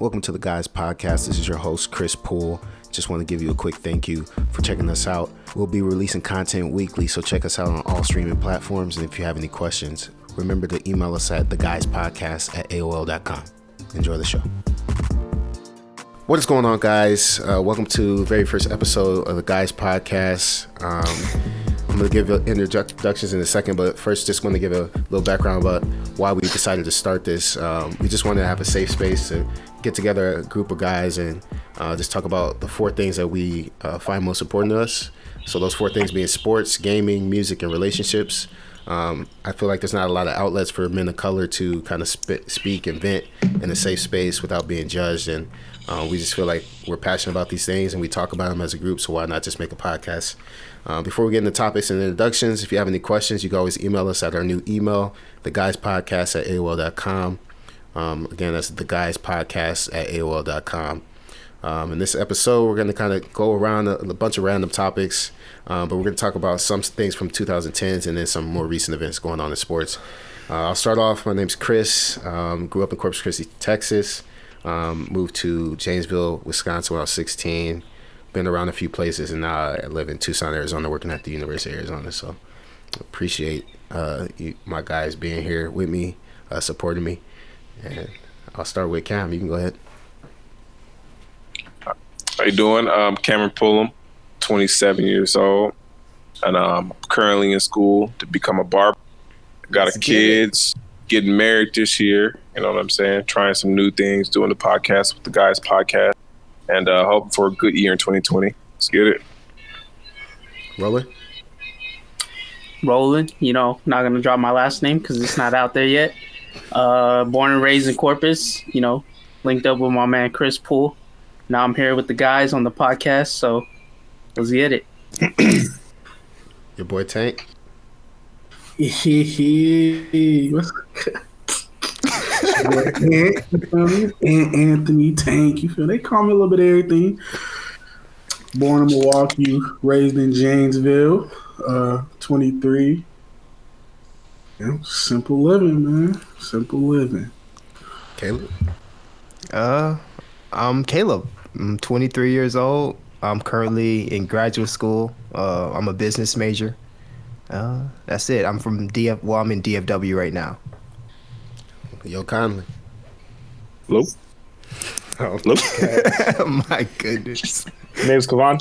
Welcome to the Guys Podcast. This is your host, Chris Poole. Just want to give you a quick thank you for checking us out. We'll be releasing content weekly, so check us out on all streaming platforms. And if you have any questions, remember to email us at theguyspodcast@aol.com. Enjoy the show. What is going on, guys? Welcome to the very first episode of the Guys Podcast. I'm going to give introductions in a second, but first just want to give a little background about why we decided to start this. We just wanted to have a safe space to get together a group of guys and just talk about the four things that we find most important to us. So those four things being sports, gaming, music, and relationships. I feel like there's not a lot of outlets for men of color to kind of speak and vent in a safe space without being judged, and we just feel like we're passionate about these things and we talk about them as a group, so why not just make a podcast? Before we get into topics and introductions, if you have any questions, you can always email us at our new email, theguyspodcast@aol.com. Again, that's theguyspodcast@aol.com. In this episode, we're going to kind of go around a bunch of random topics, but we're going to talk about some things from 2010s and then some more recent events going on in sports. I'll start off. My name's Chris. Grew up in Corpus Christi, Texas. Moved to Janesville, Wisconsin when I was 16. Been around a few places, and now I live in Tucson, Arizona, working at the University of Arizona. So appreciate my guys being here with me, supporting me. And I'll start with Cam. You can go ahead. How you doing? Cameron Pullum, 27 years old, and I'm currently in school to become a barber. Got kids, getting married this year. You know what I'm saying? Trying some new things, doing the podcast with the Guys Podcast, and hoping for a good year in 2020. Let's get it. Roland, not going to drop my last name because it's not out there yet. Born and raised in Corpus, linked up with my man Chris Poole. Now I'm here with the guys on the podcast, so let's get it. Your boy Tank. And Anthony Tank, you feel? They call me a little bit of everything. Born in Milwaukee, raised in Janesville, 23. Simple living, man. Simple living. Caleb? I'm Caleb. I'm 23 years old. I'm currently in graduate school. I'm a business major. That's it. I'm from I'm in DFW right now. Yo, Conley. Hello? Oh, Hello? My goodness. Name's Kavan.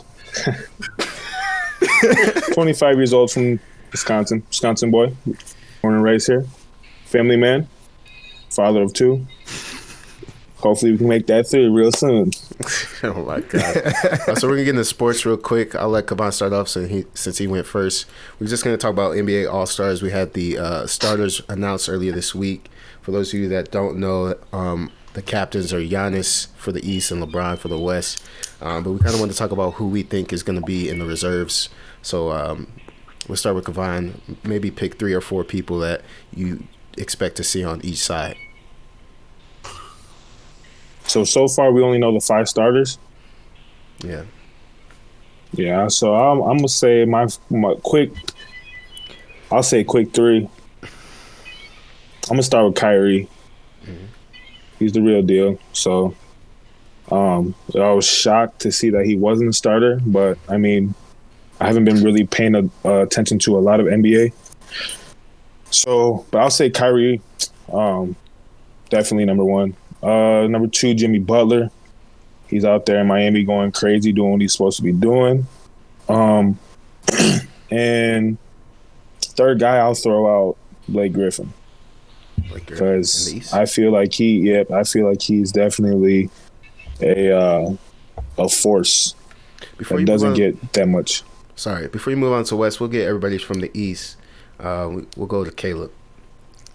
25 years old from Wisconsin boy. Born and raised here. Family man. Father of two. Hopefully we can make that through real soon. Oh my God. So we're gonna get into sports real quick. I'll let Kavan start off since he went first. We're just gonna talk about NBA All-Stars. We had the starters announced earlier this week. For those of you that don't know, the captains are Giannis for the East and LeBron for the West. But we kind of want to talk about who we think is gonna be in the reserves. So we'll start with Kavan. Maybe pick 3 or 4 people that you expect to see on each side. So far we only know the 5 starters. Yeah. Yeah. So I'm gonna say my quick. I'll say quick 3. I'm gonna start with Kyrie. Mm-hmm. He's the real deal. So, I was shocked to see that he wasn't a starter, but I mean, I haven't been really paying attention to a lot of NBA. So, but I'll say Kyrie, definitely number 1. Number 2, Jimmy Butler. He's out there in Miami going crazy, doing what he's supposed to be doing. And third guy, I'll throw out Blake Griffin. Because I feel like he's definitely a force that doesn't get that much. Sorry, before you move on to West, we'll get everybody from the East. We'll go to Caleb.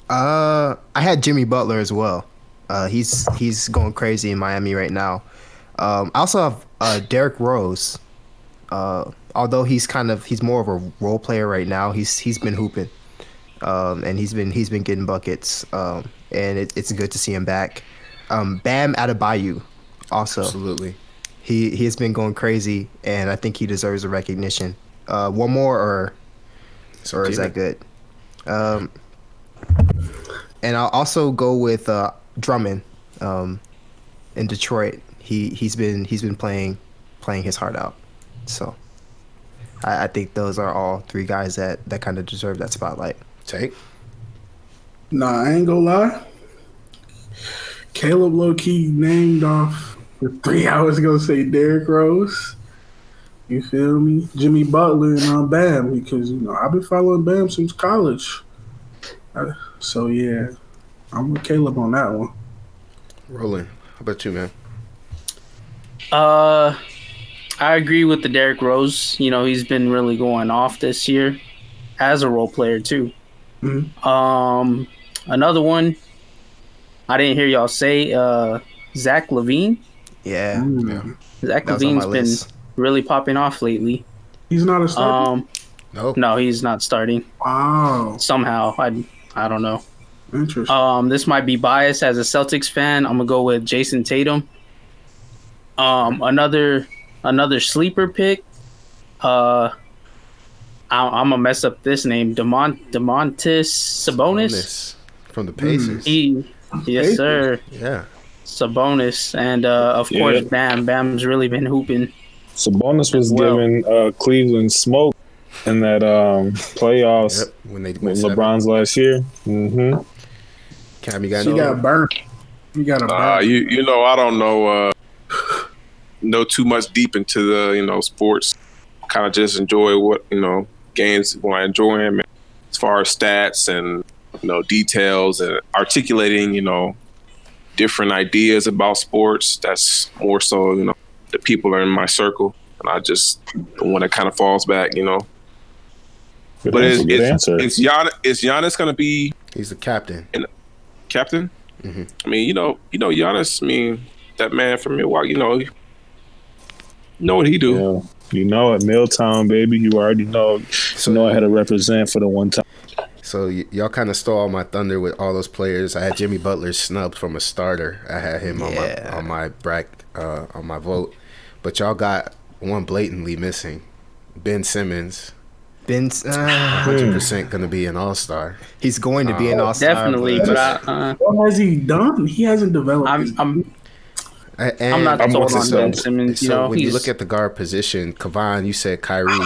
I had Jimmy Butler as well. He's going crazy in Miami right now. I also have Derrick Rose. Although he's more of a role player right now. He's been hooping, and he's been getting buckets. And it's good to see him back. Bam Adebayo, also. Absolutely. He has been going crazy, and I think he deserves a recognition. One more, or is that good? And I'll also go with Drummond. in Detroit, he's been playing his heart out. So I think those are all three guys that kind of deserve that spotlight. Take. Nah, I ain't gonna lie. Caleb low key named off for 3 hours ago. Say Derrick Rose. You feel me? Jimmy Butler and Bam, because I've been following Bam since college. So yeah, I'm with Caleb on that one. Rolling. How about you, man? I agree with the Derrick Rose. He's been really going off this year as a role player too. Mm-hmm. Another one I didn't hear y'all say. Zach LaVine. Yeah. Zach That was on my LaVine's been list. really popping off lately. He's not a starter. No, he's not starting. Wow, Somehow, I don't know. interesting. This might be biased as a Celtics fan. I'm gonna go with Jason Tatum. Another sleeper pick. I'm gonna mess up this name. Demontis Sabonis. From the Pacers. Yes, sir. Yeah. Sabonis, and of course, Bam's really been hooping. Sabonis was well. giving Cleveland smoke in that playoffs Yep. When they with went seven. LeBron's last year. Mm-hmm. Cam, you got She got burnt. You got a burnt. I don't know too much deep into the sports. Kind of just enjoy what games when I enjoy them as far as stats and details and articulating different ideas about sports. That's more so the people are in my circle, and I just the one that kind of falls back. Good But answer. is Giannis going to be He's the captain. captain? Mm-hmm. I mean, Giannis. I mean, that man from Milwaukee. Know what he do. Yeah. At Milltown, baby, you already know. I had to represent for the one time. So y'all kind of stole all my thunder with all those players. I had Jimmy Butler snubbed from a starter. I had him on my on my vote, but y'all got one blatantly missing. Ben Simmons, Ben's 100% going to be an all-star. he's going to be an all-star. Definitely, but What has he done? He hasn't developed. I'm not I'm sold with on you, Ben son. Simmons. So when you he's look at the guard position, Kavan, you said Kyrie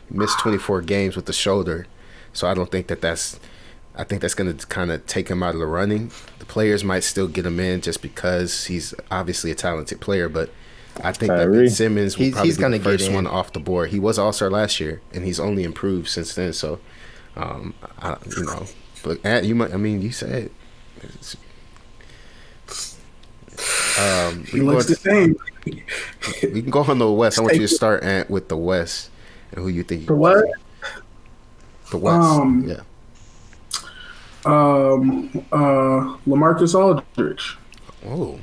missed 24 games with the shoulder. So I don't think I think that's going to kind of take him out of the running. The players might still get him in just because he's obviously a talented player, but I think that Ben Simmons will probably he's be gonna the first get in. one off the board. He was all-star last year, and he's only improved since then. So, but you said he looks the same. we can go on the West. I want you to start with the West and who you think. The what? The West. Yeah. LaMarcus Aldridge. Oh.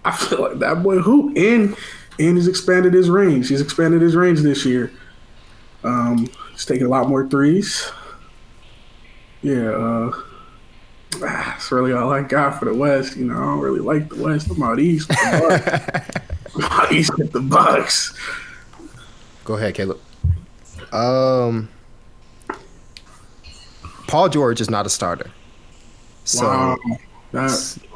I feel like that boy hoop and he's expanded his range. He's expanded his range this year. He's taking a lot more threes. Yeah, that's really all I got for the West. I don't really like the West. I'm out East with the Bucks. I'm out East with the Bucks. Go ahead, Caleb. Paul George is not a starter. So, Wow.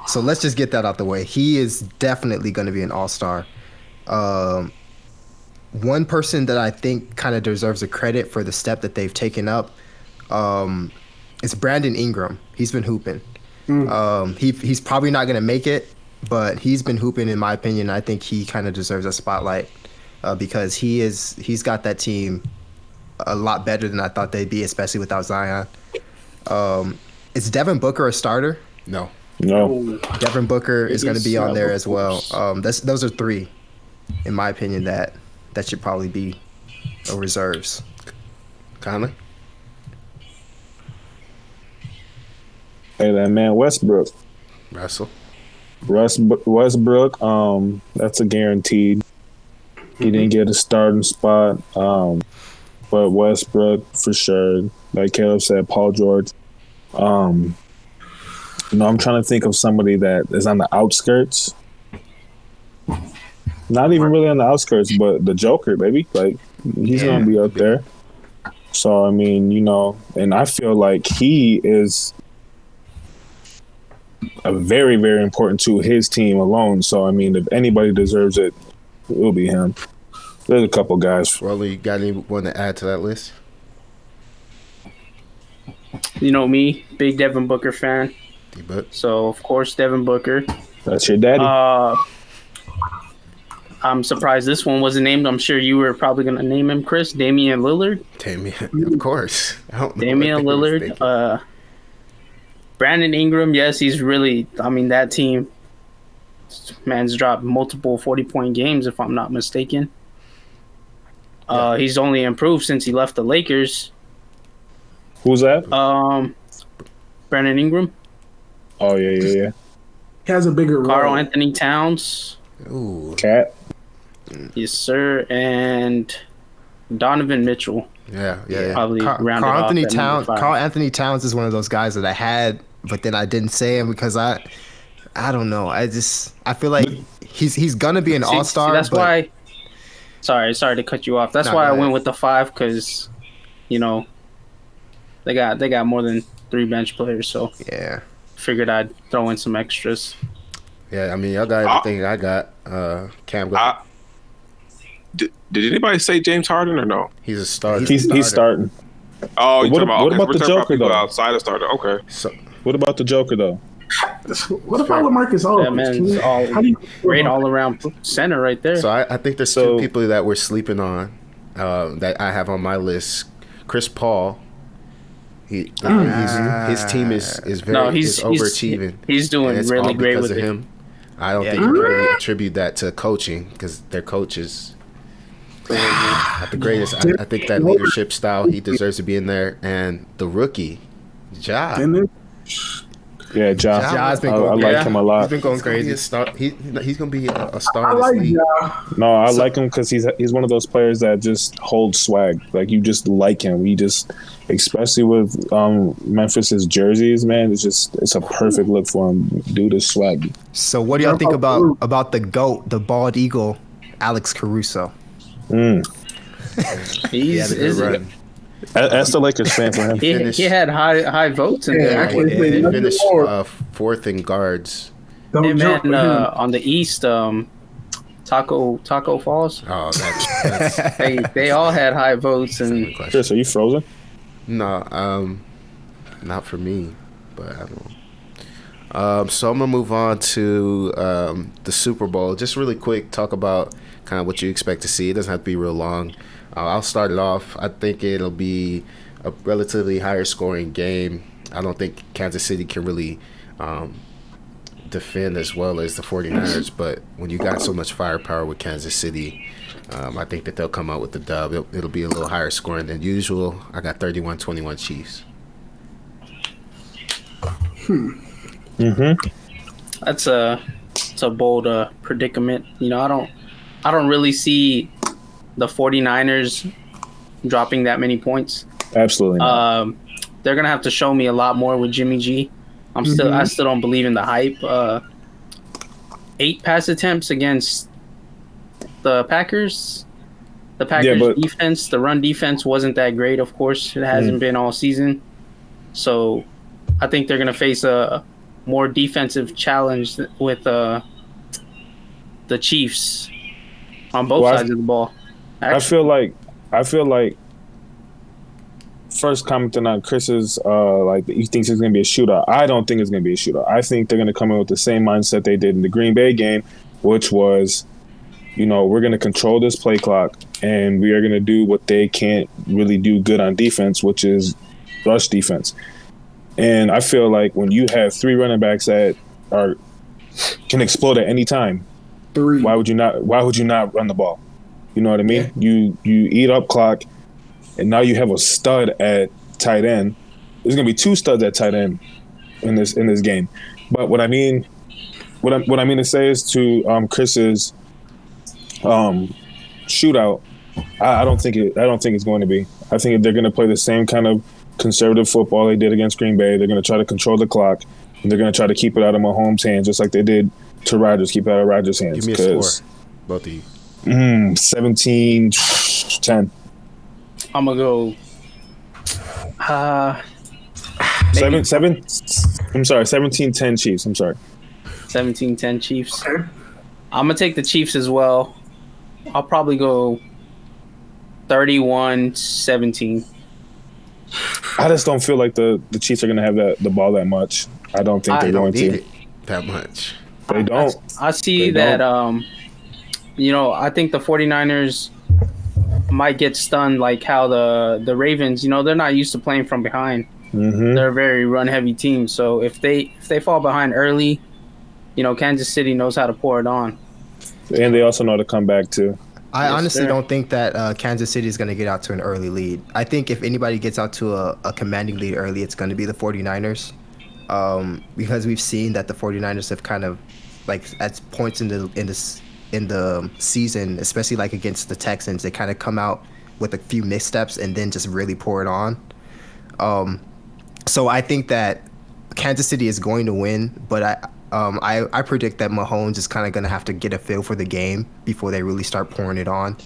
so let's just get that out the way. He is definitely going to be an all-star. One person that I think kind of deserves a credit for the step that they've taken up is Brandon Ingram. He's been hooping. He's probably not going to make it, but he's been hooping in my opinion. I think he kind of deserves a spotlight because he's got that team a lot better than I thought they'd be, especially without Zion. Is Devin Booker a starter? No. Devin Booker is going to be on there as well. Those are three, in my opinion, that should probably be reserves. Conley? Hey, that man Westbrook. Russell? Westbrook, that's a guaranteed. He didn't get a starting spot, but Westbrook for sure. Like Caleb said, Paul George. I'm trying to think of somebody that is on the outskirts. Not even really on the outskirts, but the Joker, baby. Like, he's going to be up there. So, I mean, and I feel like he is very, very important to his team alone. So I mean, if anybody deserves it, it will be him. There's a couple guys. Rolly, you got anyone to add to that list? You know me, big Devin Booker fan. D-Book? So of course Devin Booker. That's your daddy. I'm surprised this one wasn't named. I'm sure you were probably going to name him, Chris. Damian Lillard. Damian, of course. I don't know Damian what they was Lillard. thinking. Brandon Ingram. Yes, he's really. I mean, that team. Man's dropped multiple 40-point games, if I'm not mistaken. He's only improved since he left the Lakers. Who's that? Brandon Ingram. Oh yeah. He has a bigger role. Karl Anthony Towns. Ooh. Cat. Yes, sir. And Donovan Mitchell. Yeah. Probably rounded off Anthony at number Towns. 5. Karl Anthony Towns is one of those guys that I had, but then I didn't say him because I don't know. I feel like he's gonna be an all-star. See, that's why. Sorry to cut you off. That's why I went with the 5 because, you know, they got more than 3 bench players. So yeah, figured I'd throw in some extras. Yeah, I mean, y'all got everything I got. Cam, go ahead. Did anybody say James Harden or no? He's a starter. He's starting. Oh, What about the Joker, though? Outside of starter. Okay. So, What about the Joker though? What about LaMarcus Aldridge? That man's How do you great all around center right there. so I think there's two people that we're sleeping on that I have on my list. Chris Paul. His team is very he's overachieving. He's doing and it's really all great because with of it. him. I don't think you can really attribute that to coaching because their coaches not the greatest. I think that leadership style, he deserves to be in there. And the rookie, Ja. Yeah, Ja's been I going. like him a lot. He's been going crazy. He's going to be a star I in this like league. Ja. No, I like him because he's one of those players that just holds swag. Like you just like him. He just, especially with Memphis's jerseys, man, it's a perfect look for him. Dude is swaggy. So what do y'all think about the GOAT, the bald eagle, Alex Caruso? He's Run. That's the Lakers fan for him. he had high votes in there. actually, He nothing finished more. fourth in guards. Don't Hey, jump man, for him. on the East, Taco Falls. Oh, that's They all had high votes, and Chris, are you frozen? no, not for me, but I don't know. So I'm gonna move on to the Super Bowl. Just really quick, talk about kind of what you expect to see. It doesn't have to be real long. I'll start it off. I think it'll be a relatively higher scoring game. I don't think Kansas City can really defend as well as the 49ers, but when you got so much firepower with Kansas City, I think that they'll come out with the dub. It'll be a little higher scoring than usual. I got 31-21 Chiefs. it's a bold predicament. You know, I don't really see the 49ers dropping that many points. Absolutely not. They're gonna have to show me a lot more with Jimmy G. I still don't believe in the hype. 8 pass attempts against the Packers. The Packers defense, the run defense wasn't that great, of course. It hasn't been all season. So I think they're gonna face a more defensive challenge with the Chiefs on both sides of the ball. Actually. I feel like first commenting on Chris's like he thinks it's gonna be a shootout. I don't think it's gonna be a shootout. I think they're gonna come in with the same mindset they did in the Green Bay game, which was, you know, we're gonna control this play clock and we are gonna do what they can't really do good on defense, which is rush defense. And I feel like when you have 3 running backs that can explode at any time, 3. why would you not run the ball? You know what I mean? Yeah. You eat up clock, and now you have a stud at tight end. There's gonna be 2 studs at tight end in this game. But what I mean to say is to Chris's shootout. I don't think it's going to be. I think they're going to play the same kind of conservative football they did against Green Bay. They're going to try to control the clock, and they're going to try to keep it out of Mahomes' hands, just like they did to Rodgers. Keep it out of Rodgers' hands. Give me a score, both of you. 17-10. I'm gonna go. 7. I'm sorry, 17-10 Chiefs. I'm sorry. 17-10 Chiefs. Okay. I'm gonna take the Chiefs as well. I'll probably go 31-17. I just don't feel like the Chiefs are going to have the ball that much. I don't think They they're going Don't need to. it that much. They don't. I see They that. don't. I think the 49ers might get stunned like how the Ravens. They're not used to playing from behind. Mm-hmm. They're a very run heavy team. So if they fall behind early, Kansas City knows how to pour it on. And they also know how to come back too. I Yes, honestly sir. don't think that Kansas City is going to get out to an early lead. I think if anybody gets out to a commanding lead early, it's going to be the 49ers. Because we've seen that the 49ers have kind of, like, at points in the season, especially like against the Texans, they kind of come out with a few missteps and then just really pour it on. So I think that Kansas City is going to win, but I predict that Mahomes is kind of going to have to get a feel for the game before they really start pouring it on.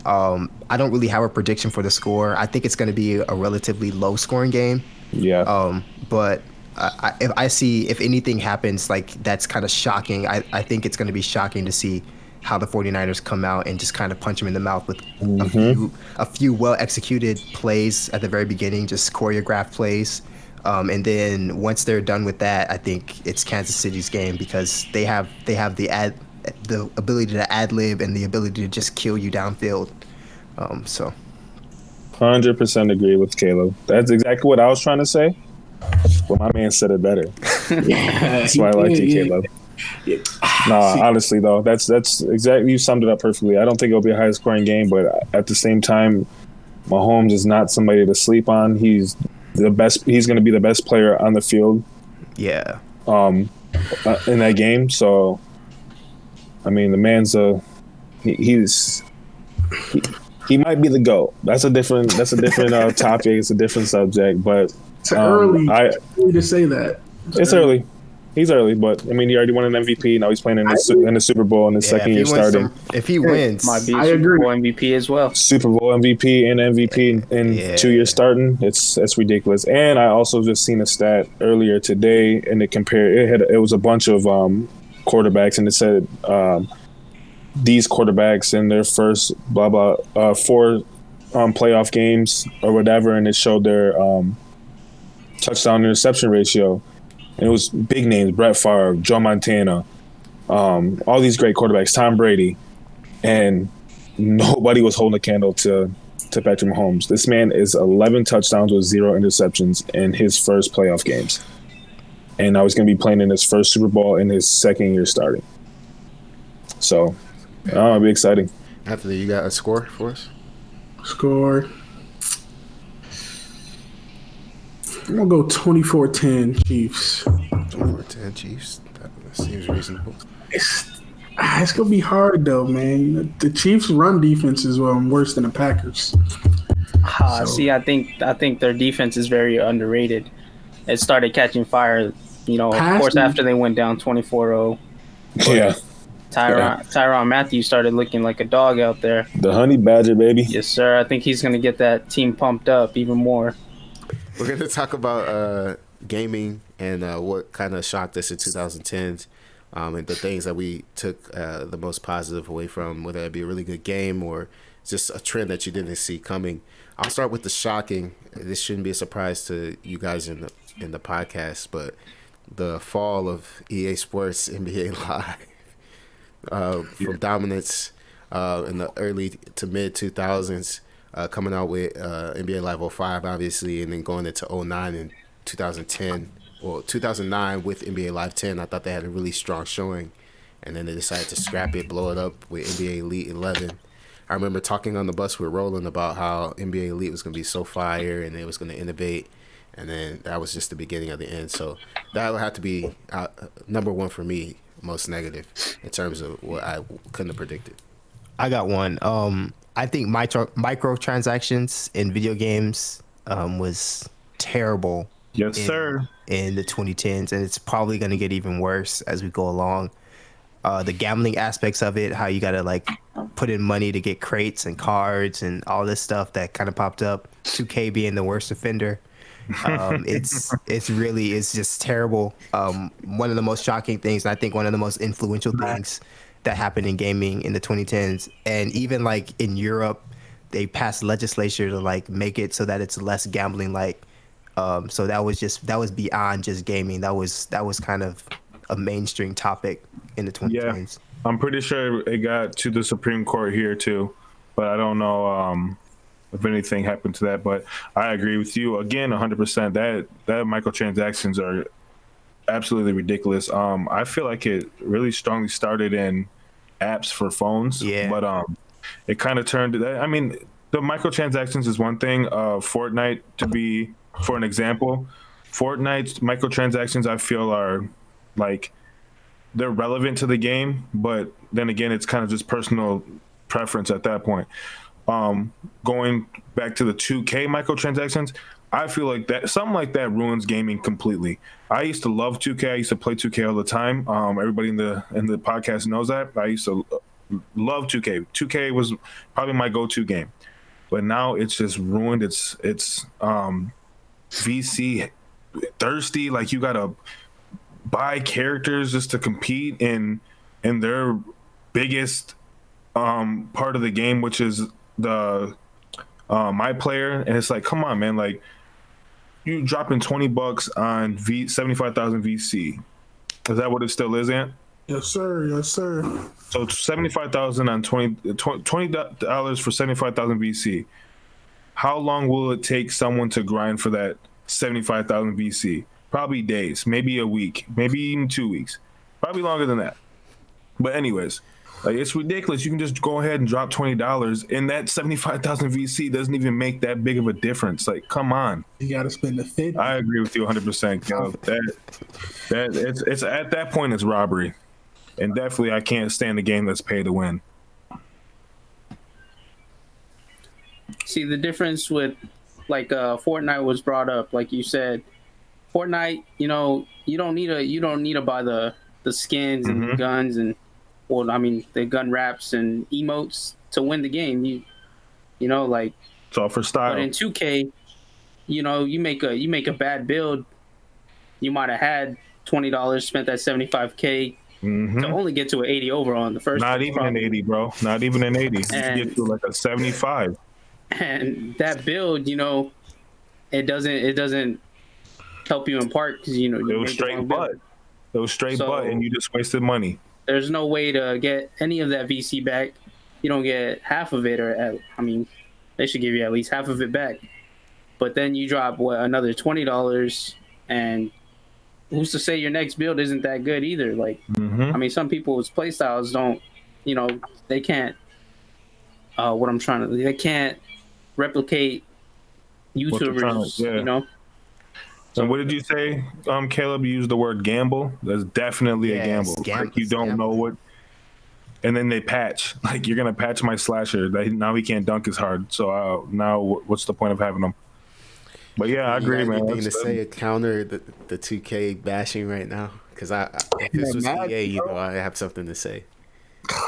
I don't really have a prediction for the score. I think it's going to be a relatively low-scoring game. Yeah. But if anything happens like that's kind of shocking, I think it's going to be shocking to see how the 49ers come out and just kind of punch them in the mouth with a few well-executed plays at the very beginning, just choreographed plays. And then once they're done with that, I think it's Kansas City's game because they have the ability to ad-lib and the ability to just kill you downfield. 100% agree with Caleb. That's exactly what I was trying to say. But my man said it better. That's why I like you, Caleb. Yeah. No, honestly though, that's exactly, you summed it up perfectly. I don't think it'll be a high scoring game, but at the same time, Mahomes is not somebody to sleep on. He's the best. He's going to be the best player on the field. Yeah. In that game. So, I mean, the man's he might be the GOAT. That's a different topic. It's a different subject, but It's early to say that. It's early. He's early, but I mean, he already won an MVP. Now he's playing in the Super Bowl in his second year starting. If he wins, Might be a I Super agree. Bowl MVP as well. Super Bowl MVP and MVP in 2 years starting. That's ridiculous. And I also just seen a stat earlier today, and it was a bunch of quarterbacks, and it said these quarterbacks in their first four playoff games or whatever, and it showed their touchdown interception ratio. And it was big names: Brett Favre, Joe Montana, all these great quarterbacks, Tom Brady, and nobody was holding a candle to Patrick Mahomes. This man is 11 touchdowns with 0 interceptions in his first playoff games, and now he's going to be playing in his first Super Bowl in his second year starting. So, it'll be exciting. Anthony, you got a score for us? Score. I'm going to go 24-10 Chiefs. 24-10 Chiefs. That seems reasonable. It's going to be hard, though, man. The Chiefs' run defense is worse than the Packers. See, I think their defense is very underrated. It started catching fire, of course, after they went down 24-0. Yeah. Tyrann Matthew started looking like a dog out there. The Honey Badger, baby. Yes, sir. I think he's going to get that team pumped up even more. We're going to talk about gaming and what kind of shocked us in 2010s and the things that we took the most positive away from, whether it be a really good game or just a trend that you didn't see coming. I'll start with the shocking. This shouldn't be a surprise to you guys in the podcast, but the fall of EA Sports NBA Live from dominance in the early to mid 2000s. Coming out with NBA Live 05, obviously, and then going into 09 and 2010. Well, 2009 with NBA Live 10, I thought they had a really strong showing. And then they decided to scrap it, blow it up with NBA Elite 11. I remember talking on the bus with Roland about how NBA Elite was going to be so fire and it was going to innovate. And then that was just the beginning of the end. So that would have to be number one for me, most negative, in terms of what I couldn't have predicted. I got one. I think microtransactions in video games was terrible. Yes, sir. In the 2010s, and it's probably going to get even worse as we go along. The gambling aspects of it, how you got to like put in money to get crates and cards and all this stuff that kind of popped up. 2K being the worst offender. It's just terrible. One of the most shocking things, and I think one of the most influential things that happened in gaming in the 2010s, and even like in Europe, they passed legislation to like make it so that it's less gambling like. So that was beyond just gaming. That was kind of a mainstream topic in the 2010s. I'm pretty sure it got to the Supreme Court here too, but I don't know if anything happened to that. But I agree with you again, 100%. That microtransactions are absolutely ridiculous. I feel like it really strongly started in apps for phones, but it kind of turned. I mean, the microtransactions is one thing. Fortnite, to be for an example, Fortnite's microtransactions I feel are like they're relevant to the game, but then again, it's kind of just personal preference at that point. Going back to the 2K microtransactions, I feel like that something like that ruins gaming completely. I used to love 2K. I used to play 2K all the time. Everybody in the podcast knows that. I used to love 2K. 2K was probably my go-to game, but now it's just ruined. It's VC thirsty. Like you gotta buy characters just to compete in their biggest part of the game, which is the my player. And it's like, come on, man, like you dropping $20 on 75,000 VC. Is that what it still is, Ant? Yes, sir. Yes, sir. So 75,000 on $20 for 75,000 VC. How long will it take someone to grind for that 75,000 VC? Probably days, maybe a week, maybe even 2 weeks, probably longer than that. But anyways, like it's ridiculous. You can just go ahead and drop $20, and that 75,000 VC doesn't even make that big of a difference. Like, come on. You got to spend the 50. I agree with you 100%, Caleb. That it's at that point it's robbery, and definitely I can't stand a game that's pay to win. See, the difference with like Fortnite was brought up, like you said. Fortnite, you don't need to buy the skins and the guns and, well, I mean, the gun wraps and emotes to win the game. You know, like it's all for style. But in 2K, you make a bad build, you might have had $20, spent that $75K to only get to an 80 overall in the first. Not even an 80, bro. Not even an 80. You get to like a 75. And that build, it doesn't help you in part because it was straight butt. It was straight butt, and you just wasted money. There's no way to get any of that VC back. You don't get half of it, they should give you at least half of it back. But then you drop another $20, and who's to say your next build isn't that good either? Like, some people's playstyles don't, they can't. They can't replicate YouTubers, So what did you say, Caleb? You used the word gamble. That's definitely a gamble. Like you don't know what. And then they patch. Like you're gonna patch my slasher. Now he can't dunk as hard. So now what's the point of having him? But yeah, I agree, man. Anything to say to counter the 2K bashing right now? Because if this was EA, I have something to say.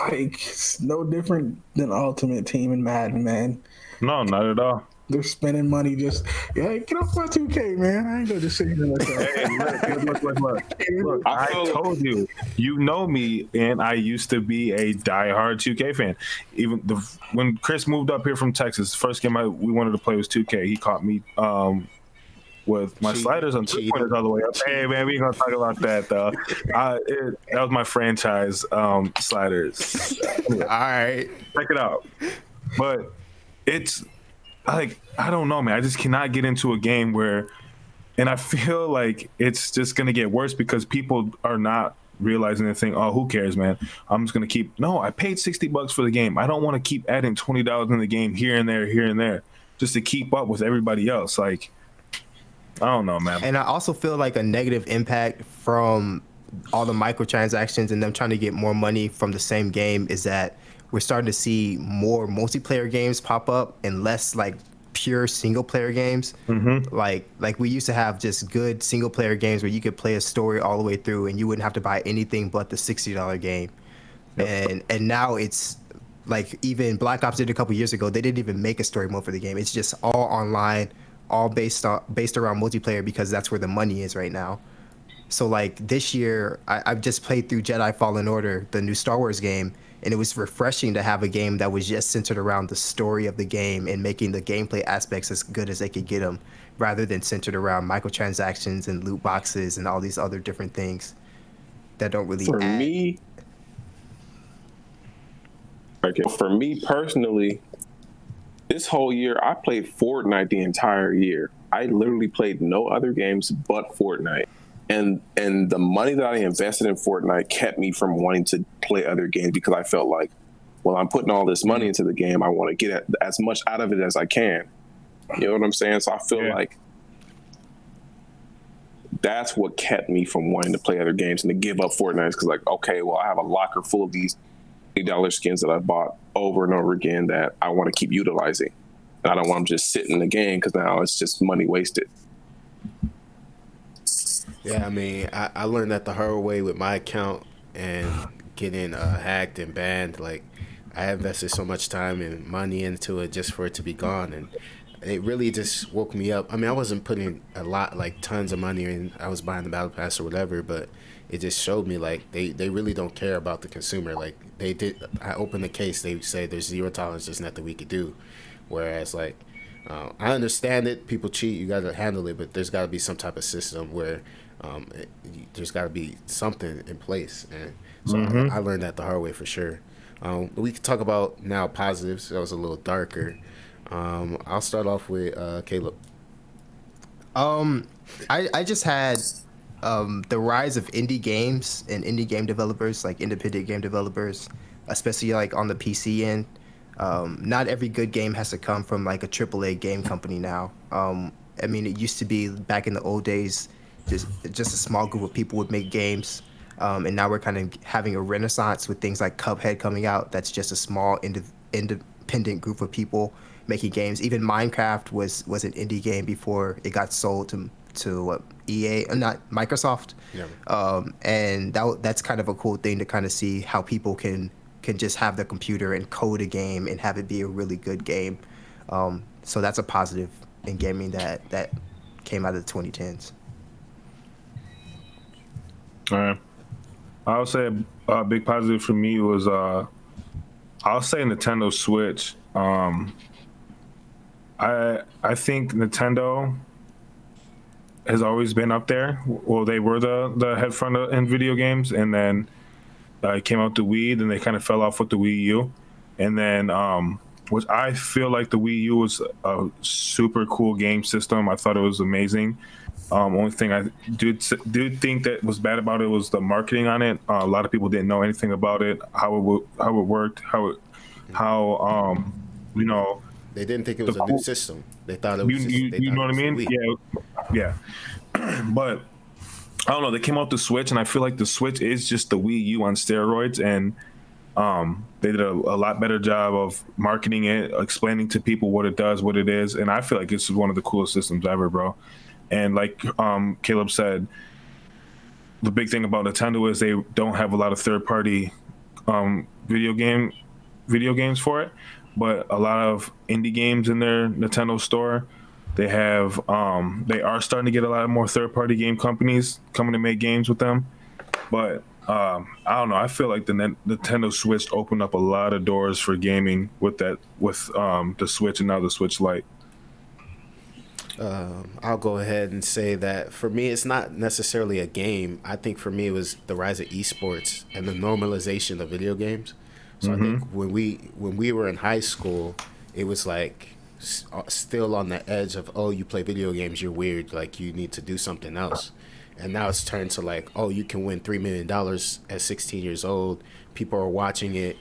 Like it's no different than Ultimate Team and Madden, man. No, not at all. They're spending money get off my 2K, man. I ain't gonna just sit here like that. Hey, look, I told you, you know me, and I used to be a diehard 2K fan. Even when Chris moved up here from Texas, the first game we wanted to play was 2K. He caught me with my sliders on 2 pointers all the way up. Hey, man, we ain't gonna talk about that, though. That was my franchise sliders. Anyway, all right. Check it out. But it's... like, I don't know, man. I just cannot get into a game where, and I feel like it's just going to get worse because people are not realizing and think, oh, who cares, man? I'm just going to keep, no, I paid $60 for the game. I don't want to keep adding $20 in the game here and there, just to keep up with everybody else. Like, I don't know, man. And I also feel like a negative impact from all the microtransactions and them trying to get more money from the same game is that we're starting to see more multiplayer games pop up and less like pure single player games. Like we used to have just good single player games where you could play a story all the way through and you wouldn't have to buy anything but the $60 game. Yep. And now it's like even Black Ops did a couple years ago. They didn't even make a story mode for the game. It's just all online all based around multiplayer because that's where the money is right now. So like this year, I've just played through Jedi Fallen Order, the new Star Wars game, and it was refreshing to have a game that was just centered around the story of the game and making the gameplay aspects as good as they could get them, rather than centered around microtransactions and loot boxes and all these other different things that don't really For add. me, okay, for me personally, this whole year I played Fortnite the entire year. I literally played no other games but Fortnite. And the money that I invested in Fortnite kept me from wanting to play other games because I felt like, well, I'm putting all this money into the game. I want to get as much out of it as I can. You know what I'm saying? So I feel like that's what kept me from wanting to play other games and to give up Fortnite. Because like, okay, well, I have a locker full of these $80 skins that I bought over and over again that I want to keep utilizing. And I don't want them just sitting in the game because now it's just money wasted. Yeah, I mean, I learned that the hard way with my account and getting hacked and banned. Like, I invested so much time and money into it just for it to be gone, and it really just woke me up. I mean, I wasn't putting a lot, like tons of money in. I was buying the battle pass or whatever, but it just showed me like they really don't care about the consumer. Like they did, I opened the case. They say there's zero tolerance. There's nothing we could do. Whereas like, I understand it. People cheat. You got to handle it, but there's got to be some type of system where there's got to be something in place. And so I learned that the hard way for sure. We can talk about now positives. That was a little darker. I'll start off with Caleb. I just had the rise of indie games and indie game developers, like independent game developers, especially like on the PC end. Not every good game has to come from like a AAA game company now. I mean, it used to be back in the old days, just a small group of people would make games. And now we're kind of having a renaissance with things like Cuphead coming out. That's just a small independent group of people making games. Even Minecraft was an indie game before it got sold to EA, not Microsoft. Yeah. And that's kind of a cool thing to kind of see how people can just have the computer and code a game and have it be a really good game. So that's a positive in gaming that came out of the 2010s. All right. I would say a big positive for me was I'll say Nintendo Switch. I think Nintendo has always been up there. Well, they were the head front in video games, and then it came out the Wii. Then they kind of fell off with the Wii U, and then which I feel like the Wii U was a super cool game system. I thought it was amazing. Only thing I did think that was bad about it was the marketing on it. A lot of people didn't know anything about it, how it worked, how you know. They didn't think it was a new system. They thought it was. You know what I mean? Wii. Yeah. But I don't know. They came out the Switch, and I feel like the Switch is just the Wii U on steroids, and they did a lot better job of marketing it, explaining to people what it does, what it is, and I feel like this is one of the coolest systems ever, bro. And like Caleb said, the big thing about Nintendo is they don't have a lot of third-party video games for it, but a lot of indie games in their Nintendo store. They have they are starting to get a lot more third-party game companies coming to make games with them, but I don't know. I feel like the Nintendo Switch opened up a lot of doors for gaming with the Switch and now the Switch Lite. I'll go ahead and say that for me, it's not necessarily a game. I think for me, it was the rise of esports and the normalization of video games. So I think when we were in high school, it was like still on the edge of, oh, you play video games, you're weird, like you need to do something else. And now it's turned to like, oh, you can win $3 million at 16 years old. People are watching it.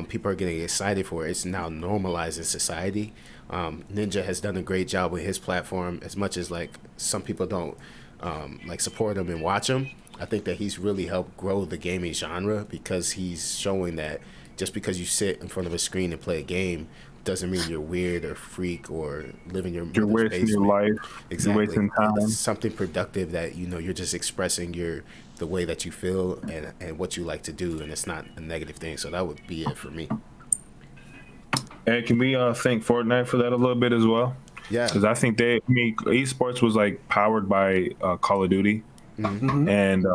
People are getting excited for it. It's now normalized in society. Ninja has done a great job with his platform. As much as like some people don't like support him and watch him, I think that he's really helped grow the gaming genre because he's showing that just because you sit in front of a screen and play a game doesn't mean you're weird or freak or living your you're wasting your life. Exactly. You're wasting time. It's something productive that you're just expressing the way that you feel and what you like to do, and it's not a negative thing. So that would be it for me. And can we thank Fortnite for that a little bit as well? Yeah. Because I think esports was like powered by Call of Duty, and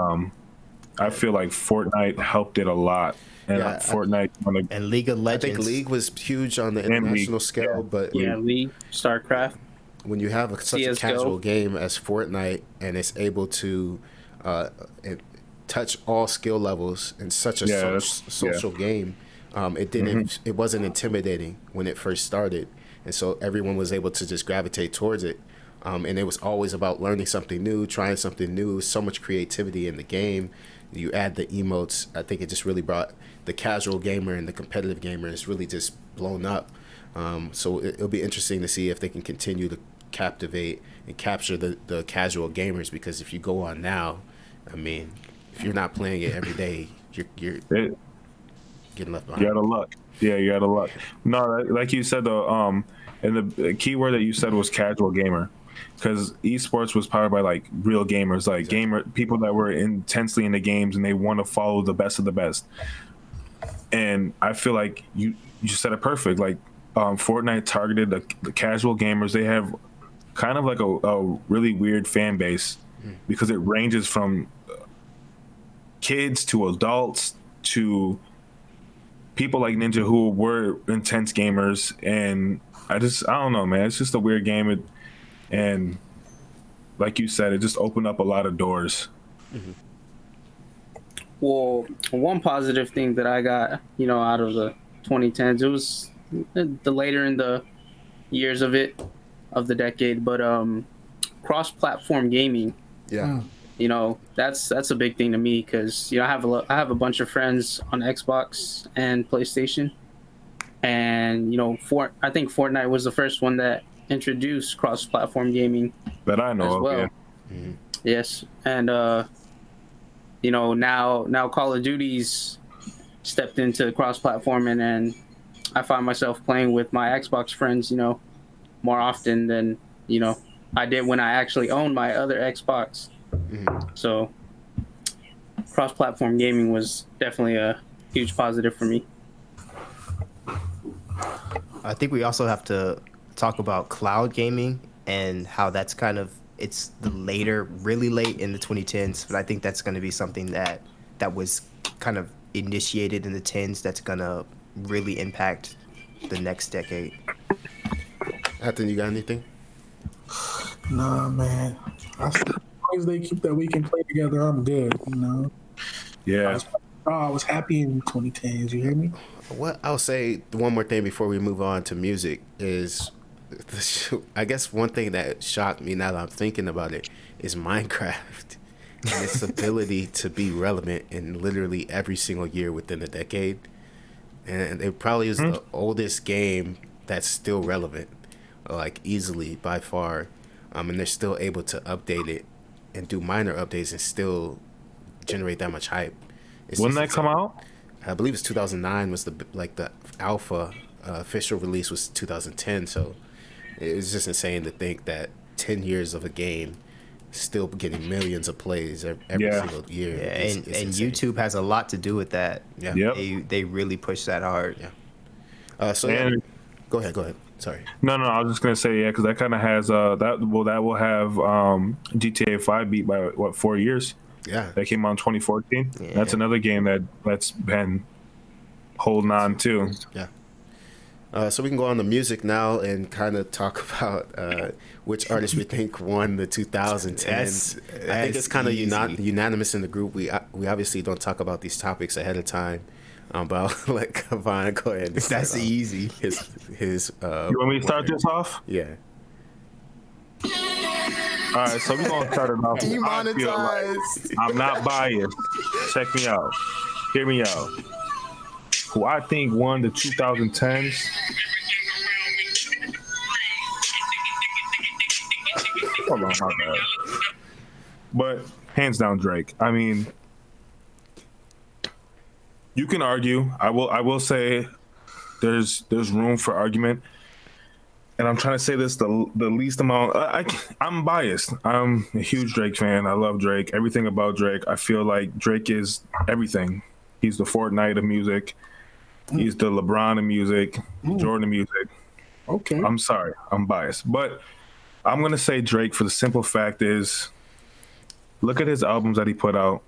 I feel like Fortnite helped it a lot. And Yeah, Fortnite, And League of I think Legends. League was huge on the And League, international scale, yeah. but Yeah, League, StarCraft, when you have such a CS:GO. casual game as Fortnite and it's able to it touch all skill levels in such a social game, it didn't. It wasn't intimidating when it first started, and so everyone was able to just gravitate towards it. And it was always about learning something new, trying something new. So much creativity in the game. You add the emotes. I think it just really brought the casual gamer and the competitive gamer. It's really just blown up. So it'll be interesting to see if they can continue to captivate and capture the casual gamers. Because if you go on now, I mean, if you're not playing it every day, you're getting left behind. You out of luck. Yeah, you out of luck. No, like you said though, and the key word that you said was casual gamer, because esports was powered by like real gamers, like people that were intensely into games and they want to follow the best of the best. And I feel like you said it perfect. Like Fortnite targeted the casual gamers. They have kind of like a really weird fan base because it ranges from kids to adults to people like Ninja who were intense gamers. And I don't know, man. It's just a weird game. And like you said, it just opened up a lot of doors. Well, one positive thing that I got, out of the 2010s, it was the later in the years of the decade, but cross-platform gaming. Yeah. That's a big thing to me because I have a bunch of friends on Xbox and PlayStation, and I think Fortnite was the first one that introduced cross-platform gaming that I know as of. well. Yeah. Mm-hmm. Yes, and now Call of Duty's stepped into cross-platforming, and I find myself playing with my Xbox friends, more often than I did when I actually owned my other Xbox. So cross-platform gaming was definitely a huge positive for me. I think we also have to talk about cloud gaming and how that's it's the really late in the 2010s, but I think that's going to be something that was kind of initiated in the 10s that's going to really impact the next decade. Anthony, you got anything? Nah, man. As long as they keep that we can play together, I'm good, Yeah. I was happy in 2010s, you hear me? What I'll say, one more thing before we move on to music is, I guess one thing that shocked me now that I'm thinking about it is Minecraft and its ability to be relevant in literally every single year within a decade. And it probably is the oldest game that's still relevant, like easily by far. And they're still able to update it and do minor updates and still generate that much hype. When that come out? I believe it's 2009 was the alpha official release was 2010. So it's just insane to think that 10 years of a game still getting millions of plays every single year. Yeah, and YouTube has a lot to do with that. Yeah. Yep. They really push that hard. Yeah. Go ahead. Sorry. No, I was just gonna say because that kind of has that will have GTA 5 beat by 4 years. Yeah. That came out in 2014. Yeah. That's another game that's been holding on to. Yeah. So we can go on to music now and kind of talk about which artist we think won the 2010s. I think it's kind of unanimous in the group. We obviously don't talk about these topics ahead of time, but I'll let Kavon go ahead. That's easy. His. You want me to start this off? Yeah. All right, so we're gonna start it off. Demonetized. I'm not biased. Check me out. Hear me out. Who I think won the 2010s. Hold on, my bad. But hands down, Drake. I mean, you can argue. I will say there's room for argument. And I'm trying to say this the least amount. I'm biased. I'm a huge Drake fan. I love Drake. Everything about Drake. I feel like Drake is everything. He's the Fortnite of music. He's the LeBron of music, Jordan of music. Okay. I'm sorry, I'm biased, but I'm gonna say Drake for the simple fact is, look at his albums that he put out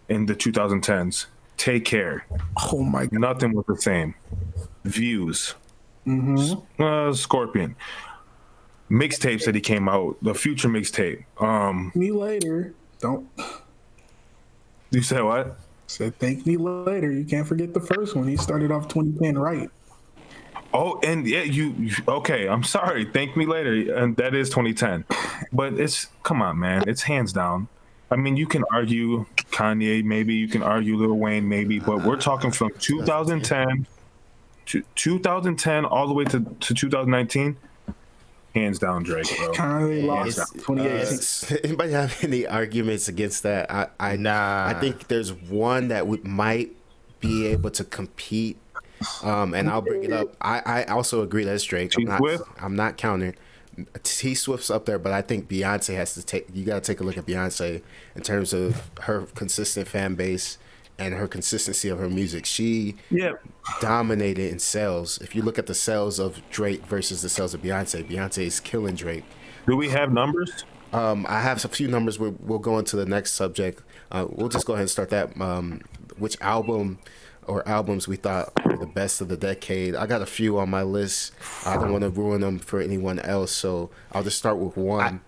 in the 2010s. Take Care, Oh my god. nothing was the same. Views, Scorpion, mixtapes that he came out, the Future mixtape. Me later. Don't You said what? said thank me later. You can't forget the first one. He started off 2010 right. Oh, and yeah, okay. I'm sorry. Thank me later, and that is 2010. But it's come on, man. It's hands down. I mean, you can argue Kanye, maybe you can argue Lil Wayne, maybe, but we're talking from 2010 to 2010 all the way to 2019. Hands down, Drake, bro. Kanye It's- lost 2018. Anybody have any arguments against that? I Nah. think there's one that might be able to compete. And I'll bring it up. I also agree that's Drake. T-Swift? I'm not counting. T Swift's up there, but I think Beyonce has to take. You got to take a look at Beyonce in terms of her consistent fan base and her consistency of her music. She Yeah. dominated in sales. If you look at the sales of Drake versus the sales of Beyonce, Beyonce is killing Drake. Do we have numbers? I have a few numbers. We'll go into the next subject. We'll just go ahead and start that. Which album or albums we thought were the best of the decade? I got a few on my list. I don't want to ruin them for anyone else, so I'll just start with one.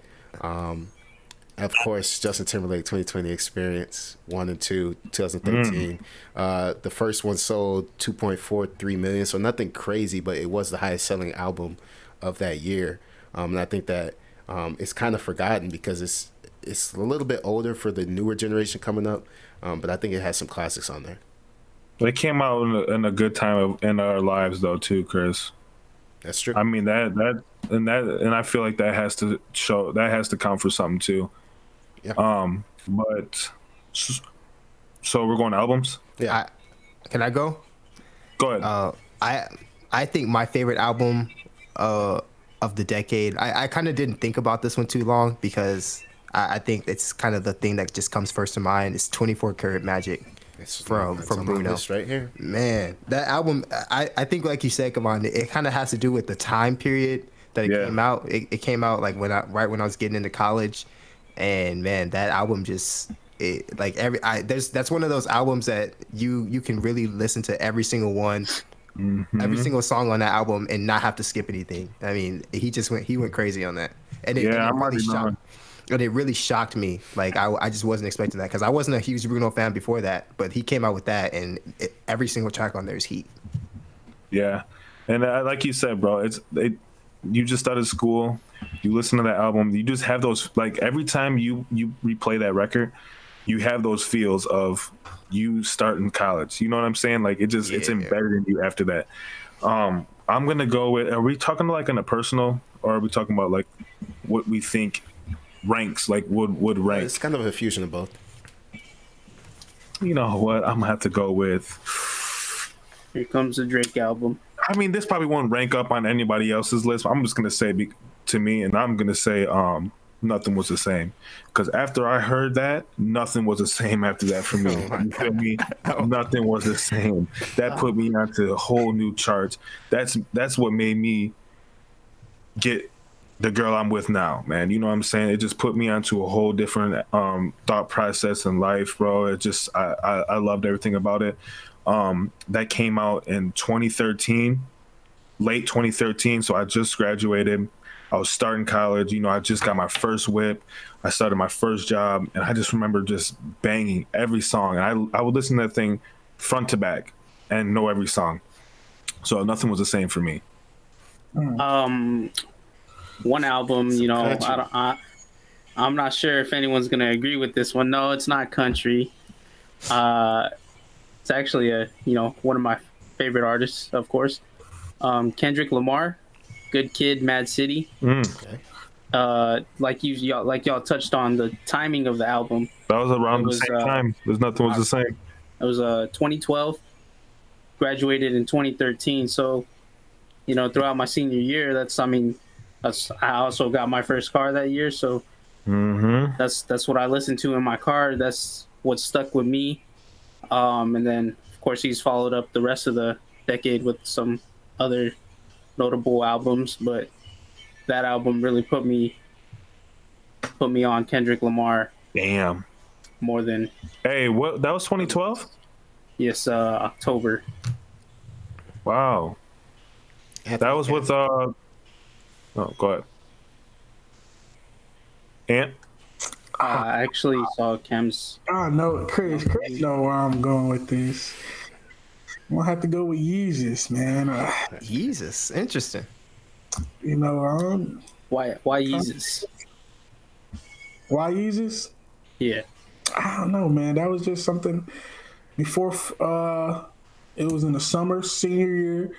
Of course, Justin Timberlake 2020 Experience 1 and 2, 2013. The first one sold 2.43 million, so nothing crazy, but it was the highest selling album of that year. And I think that it's kind of forgotten because it's a little bit older for the newer generation coming up, but I think it has some classics on there. They came out in a good time in our lives, though, too, Chris. That's true. I mean and I feel like that has to count for something too. Yeah. But so we're going albums. Yeah. Can I go? Go ahead. I think my favorite album of the decade. I kind of didn't think about this one too long because I think it's kind of the thing that just comes first to mind. It's 24 Karat Magic. It's from on my Bruno. list right here. Man, that album, I think like you said, come on, it kind of has to do with the time period that it came out. It came out like right when I was getting into college, and man, that album just that's one of those albums that you can really listen to every single one, every single song on that album and not have to skip anything. I mean, he went crazy on that, and I'm already knowing. And it really shocked me. Like I just wasn't expecting that because I wasn't a huge Bruno fan before that. But he came out with that, and every single track on there is heat. Yeah, and like you said, bro, you just started school, you listen to that album, you just have those, like every time you replay that record, you have those feels of you starting college. You know what I'm saying? Like it's embedded in you after that. I'm gonna go with. Are we talking like on a personal, or are we talking about like what we think ranks, like would rank? It's kind of a fusion of both. You know what? I'm gonna have to go with. Here comes the Drake album. I mean, this probably won't rank up on anybody else's list. I'm just gonna say to me, and I'm gonna say Nothing Was the Same, because after I heard that, nothing was the same after that for me. You feel me? Nothing was the same. That put me onto a whole new charts. That's what made me get the girl I'm with now, man. You know what I'm saying? It just put me onto a whole different thought process in life, bro. It just I loved everything about it. That came out in 2013, late 2013. So I just graduated. I was starting college. You know, I just got my first whip. I started my first job, and I just remember just banging every song. And I would listen to that thing front to back and know every song. So Nothing Was the Same for me. One album, you know, I'm not sure if anyone's gonna agree with this one. No, it's not country. It's actually one of my favorite artists, of course. Kendrick Lamar, Good Kid, Mad City. Okay. Like y'all touched on the timing of the album. That was around the same time. There's Nothing Was the Same. It was 2012. Graduated in 2013. So, you know, throughout my senior year, I also got my first car that year. So that's what I listened to in my car. That's what stuck with me. And then, of course, he's followed up the rest of the decade with some other notable albums, but that album really put me on Kendrick Lamar Damn. more than Hey, what? That was 2012. yes, October. Wow. That was with Oh, go ahead. Ant. I actually saw Cam's. I know, Chris know where I'm going with this. I'm gonna have to go with Yeezus, man. Jesus, interesting. You know, Why Yeezus? why Yeezus? Yeah, I don't know, man. That was just something before. It was in the summer, senior year.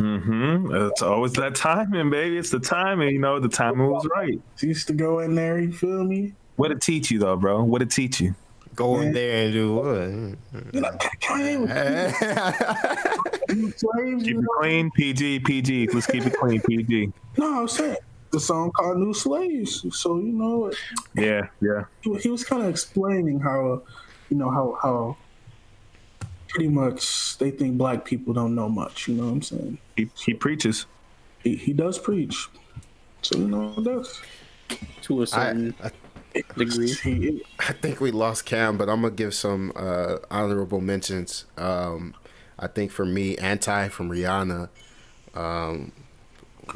It's always that timing, baby. It's the timing. You know, the timing was right. Used to go in there. You feel me? What it teach you, though, bro? What it teach you? Go in Man. there and do what? You're like, can I hang with you slaves? Keep You it know? clean, PG. Let's keep it clean, PG. No, I'm saying the song called "New Slaves." So you know, Yeah. he was kind of explaining how, how pretty much they think black people don't know much. You know what I'm saying? He preaches. He does preach. So you know that's to a certain degree. I think we lost Cam, but I'm gonna give some honorable mentions. I think for me, "Anti" from Rihanna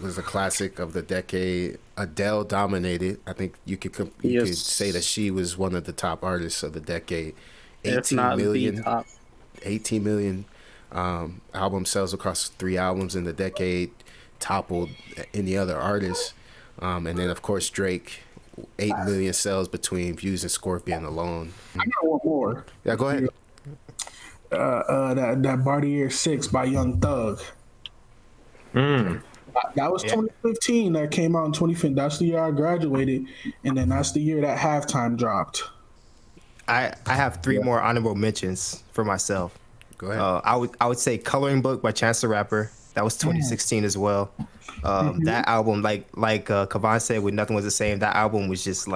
was a classic of the decade. Adele dominated. I think you could say that she was one of the top artists of the decade. If not the top. 18 million album sales across 3 albums in the decade, toppled any other artist. And then of course Drake, 8 million sales between Views and Scorpion alone. I got one more. Yeah, go ahead. That Bartier 6 by Young Thug. That was 2015. That came out in 2015. That's the year I graduated, and then that's the year that Halftime dropped. I have 3 more honorable mentions for myself. Go ahead. I would say "Coloring Book" by Chance the Rapper. That was 2016 as well. That album, like Kavan said, when Nothing Was the Same, that album was just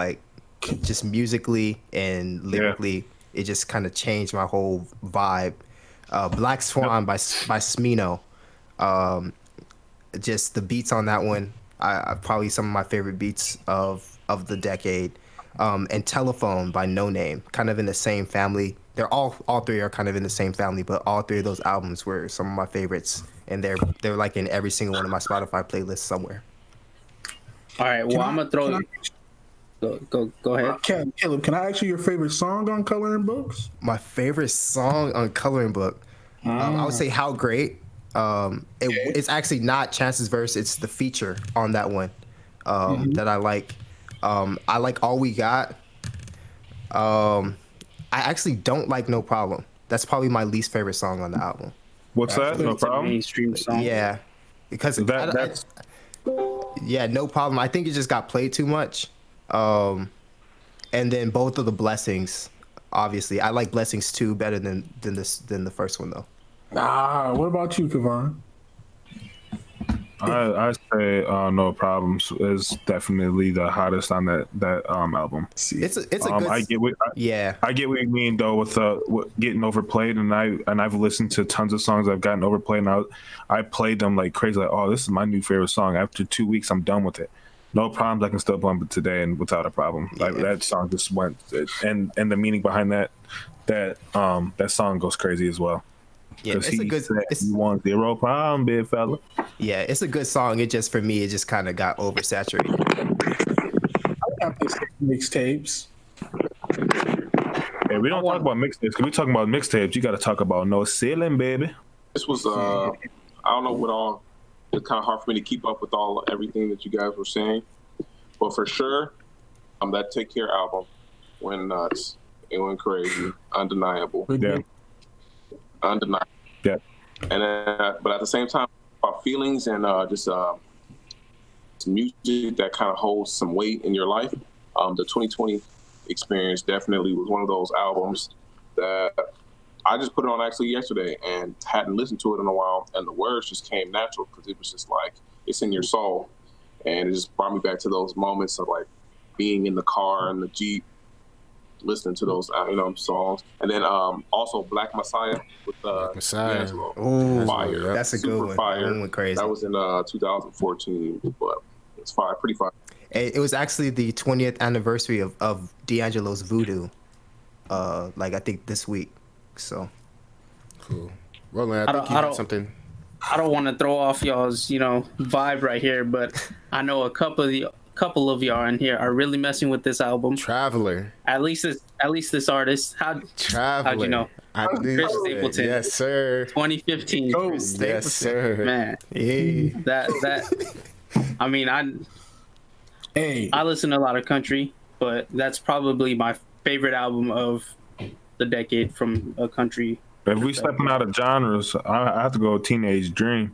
musically and lyrically, it just kind of changed my whole vibe. Black Swan by Smino. Just the beats on that one, probably some of my favorite beats of the decade. And Telephone by No Name, kind of in the same family. They're all 3 are kind of in the same family, but all 3 of those albums were some of my favorites, and they're like in every single one of my Spotify playlists somewhere. All right, well, I'm gonna throw. Go ahead, Caleb. Can I ask you your favorite song on Coloring Books? My favorite song on Coloring Book, I would say "How Great." It's actually not Chance's verse; it's the feature on that one that I like. I like "All We Got." I actually don't like "No Problem." That's probably my least favorite song on the album. What's that? No problem. Mainstream song. Yeah, because "No Problem." I think it just got played too much. And then both of the Blessings. Obviously, I like Blessings 2 better than the first one though. What about you, Kavan? I say "No Problems" is definitely the hottest on that album. It's a good. I get what you mean though with getting overplayed, and I've listened to tons of songs I've gotten overplayed, and I played them like crazy. Like, oh, this is my new favorite song. After 2 weeks, I'm done with it. No Problems, I can still bump it today and without a problem. Like that song just went, and the meaning behind that song goes crazy as well. Yeah, it's a good. You want 0 problem, big fella. Yeah, it's a good song. It just kind of got oversaturated. I have to say mixtapes. Hey, we don't talk about mixtapes. Because we talking about mixtapes, you got to talk about No Ceiling, baby. This was I don't know what all. It's kind of hard for me to keep up with everything that you guys were saying, but for sure, that Take Care album went nuts. It went crazy, undeniable. Yeah. Undeniable. Yeah. And but at the same time, about feelings and just some music that kind of holds some weight in your life. The 2020 experience definitely was one of those albums that I just put it on actually yesterday and hadn't listened to it in a while, and the words just came natural because it was just like it's in your soul, and it just brought me back to those moments of like being in the car and the Jeep, listening to those songs. And then also Black Messiah with Messiah. D'Angelo. Ooh, Fire. that's a good Super one. fire. That one went crazy. That was in 2014, but it's fire, pretty fire. It was actually the 20th anniversary of D'Angelo's Voodoo. Like I think this week. So Cool. Roland, I think you had something. I don't want to throw off y'all's, vibe right here, but I know a couple of y'all in here are really messing with this album. Traveler. At least this artist. How'd you know? Chris Stapleton. Yes, sir. 2015. Yes, sir. Man, yeah. that. I mean, Hey, I listen to a lot of country, but that's probably my favorite album of the decade from a country. If we stepping out of genres, I have to go with Teenage Dream.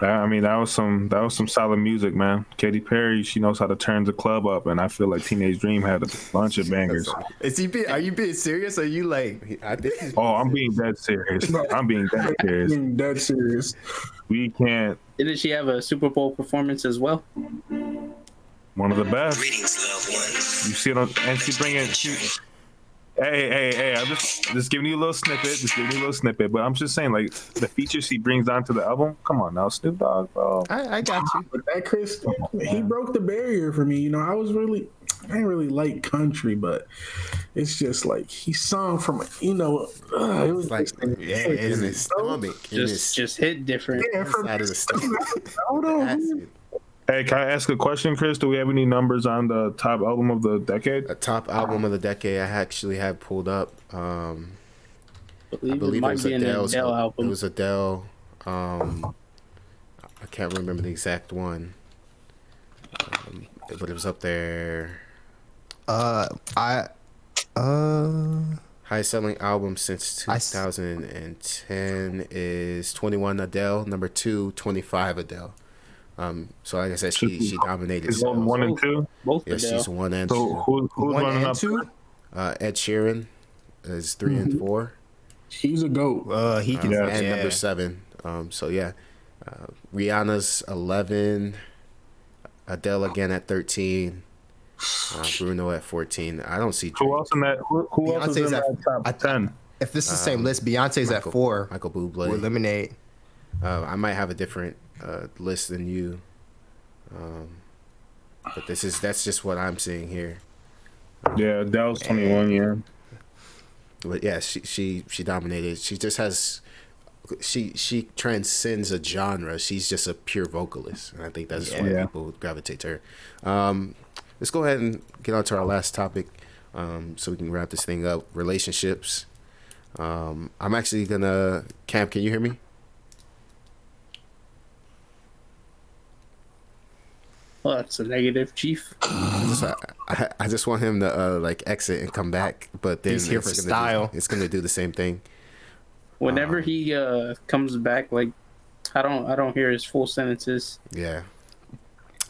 That was some solid music, man. Katy Perry, she knows how to turn the club up, and I feel like Teenage Dream had a bunch of bangers. Are you being serious? Or are you like? Oh, I'm being dead serious. I'm being dead serious. being dead serious. We can't. Didn't she have a Super Bowl performance as well? One of the best. Greetings, loved ones. You see it on, and she bring it. Hey! I'm just giving you a little snippet. But I'm just saying, like the features he brings onto the album. Come on now, Snoop Dogg, bro. I got you. But that Chris, he broke the barrier for me. I didn't really like country, but it's just like he sung from, it was Like, just in his stomach. Just hit different. Side of the stomach. Hold on. Hey, can I ask a question, Chris? Do we have any numbers on the top album of the decade? A top album of the decade I actually have pulled up. I believe it might be an Adele album. It was Adele. I can't remember the exact one. But it was up there. Highest selling album since 2010 is 21 Adele. Number 2, 25 Adele. So like I said, she dominated. Is on 1 and 2? Both Yeah, Adele. she's 1 and 2. So who's running up? 2? Ed Sheeran is 3 and 4. He's a goat. He can. And number 7. So yeah, Rihanna's 11. Adele again at 13. Bruno at 14. I don't see Drake. Who else in that? Who else is in that top 10? If this is the same list, Beyonce's at 4. Michael Bublé. We'll eliminate. I might have a different list than you, but that's just what I'm seeing here. Yeah, Adele's 21. Yeah. But yeah, she dominated. She just has. She transcends a genre. She's just a pure vocalist, and I think that's why people gravitate to her. Let's go ahead and get on to our last topic, so we can wrap this thing up. Relationships. I'm actually gonna. Cam, can you hear me? Well, that's a negative, Chief. I just want him to exit and come back, but then He's here for style. It's gonna do the same thing. Whenever he comes back, I don't hear his full sentences. Yeah.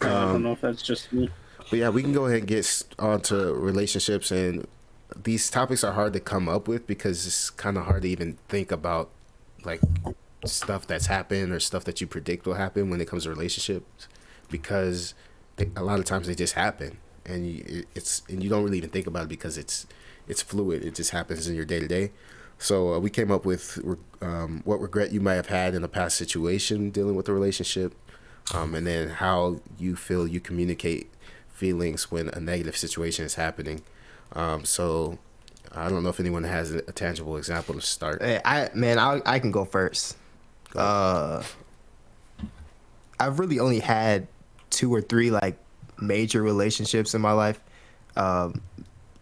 I don't know if that's just me. But yeah, we can go ahead and get on to relationships, and these topics are hard to come up with because it's kind of hard to even think about like stuff that's happened or stuff that you predict will happen when it comes to relationships, because a lot of times they just happen, and you don't really even think about it because it's fluid. It just happens in your day to day. So we came up with what regret you might have had in a past situation dealing with a relationship, and then how you feel you communicate feelings when a negative situation is happening. So I don't know if anyone has a tangible example to start. Hey, I can go first. I've really only had 2 or 3 major relationships in my life. The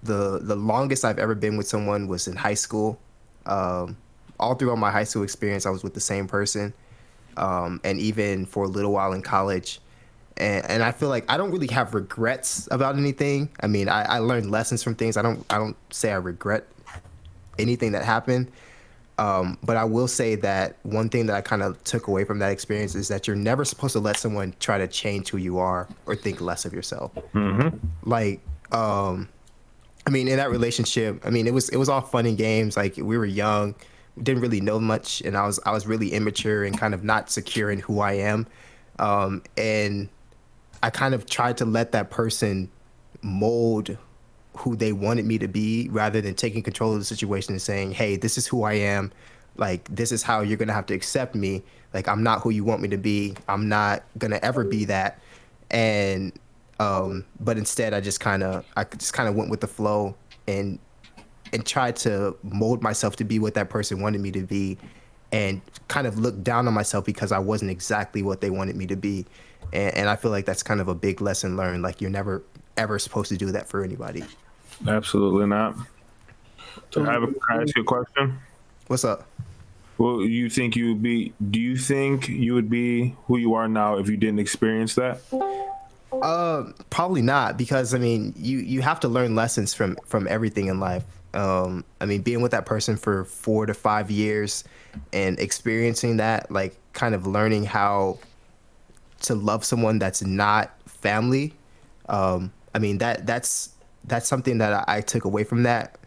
longest I've ever been with someone was in high school. All throughout my high school experience, I was with the same person, and even for a little while in college. And I feel like I don't really have regrets about anything. I mean, I learned lessons from things. I don't say I regret anything that happened. But I will say that one thing that I kind of took away from that experience is that you're never supposed to let someone try to change who you are or think less of yourself. Mm-hmm. In that relationship, it was all fun and games. Like, we were young, didn't really know much, and I was really immature and kind of not secure in who I am. And I kind of tried to let that person mold who they wanted me to be, rather than taking control of the situation and saying, hey, this is who I am. Like, this is how you're going to have to accept me. Like, I'm not who you want me to be. I'm not going to ever be that. And, but instead I just kind of went with the flow and tried to mold myself to be what that person wanted me to be, and kind of look down on myself because I wasn't exactly what they wanted me to be. And I feel like that's kind of a big lesson learned. Like, you're never ever supposed to do that for anybody. Absolutely not. Can I ask you a question? What's up? Well, do you think you would be who you are now if you didn't experience that? Probably not, because I mean, you have to learn lessons from everything in life. I mean, being with that person for 4 to 5 years and experiencing that, like, kind of learning how to love someone that's not family. I mean, that's something that I took away from that.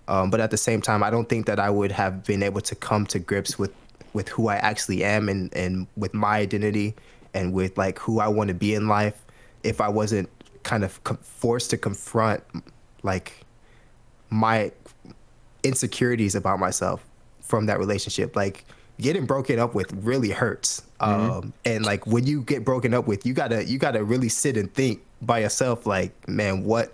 But at the same time, I don't think that I would have been able to come to grips with who I actually am, and with my identity, and with like who I want to be in life, if I wasn't kind of forced to confront like my insecurities about myself from that relationship. Like, getting broken up with really hurts. And like, when you get broken up with, you gotta really sit and think by yourself, like, man, what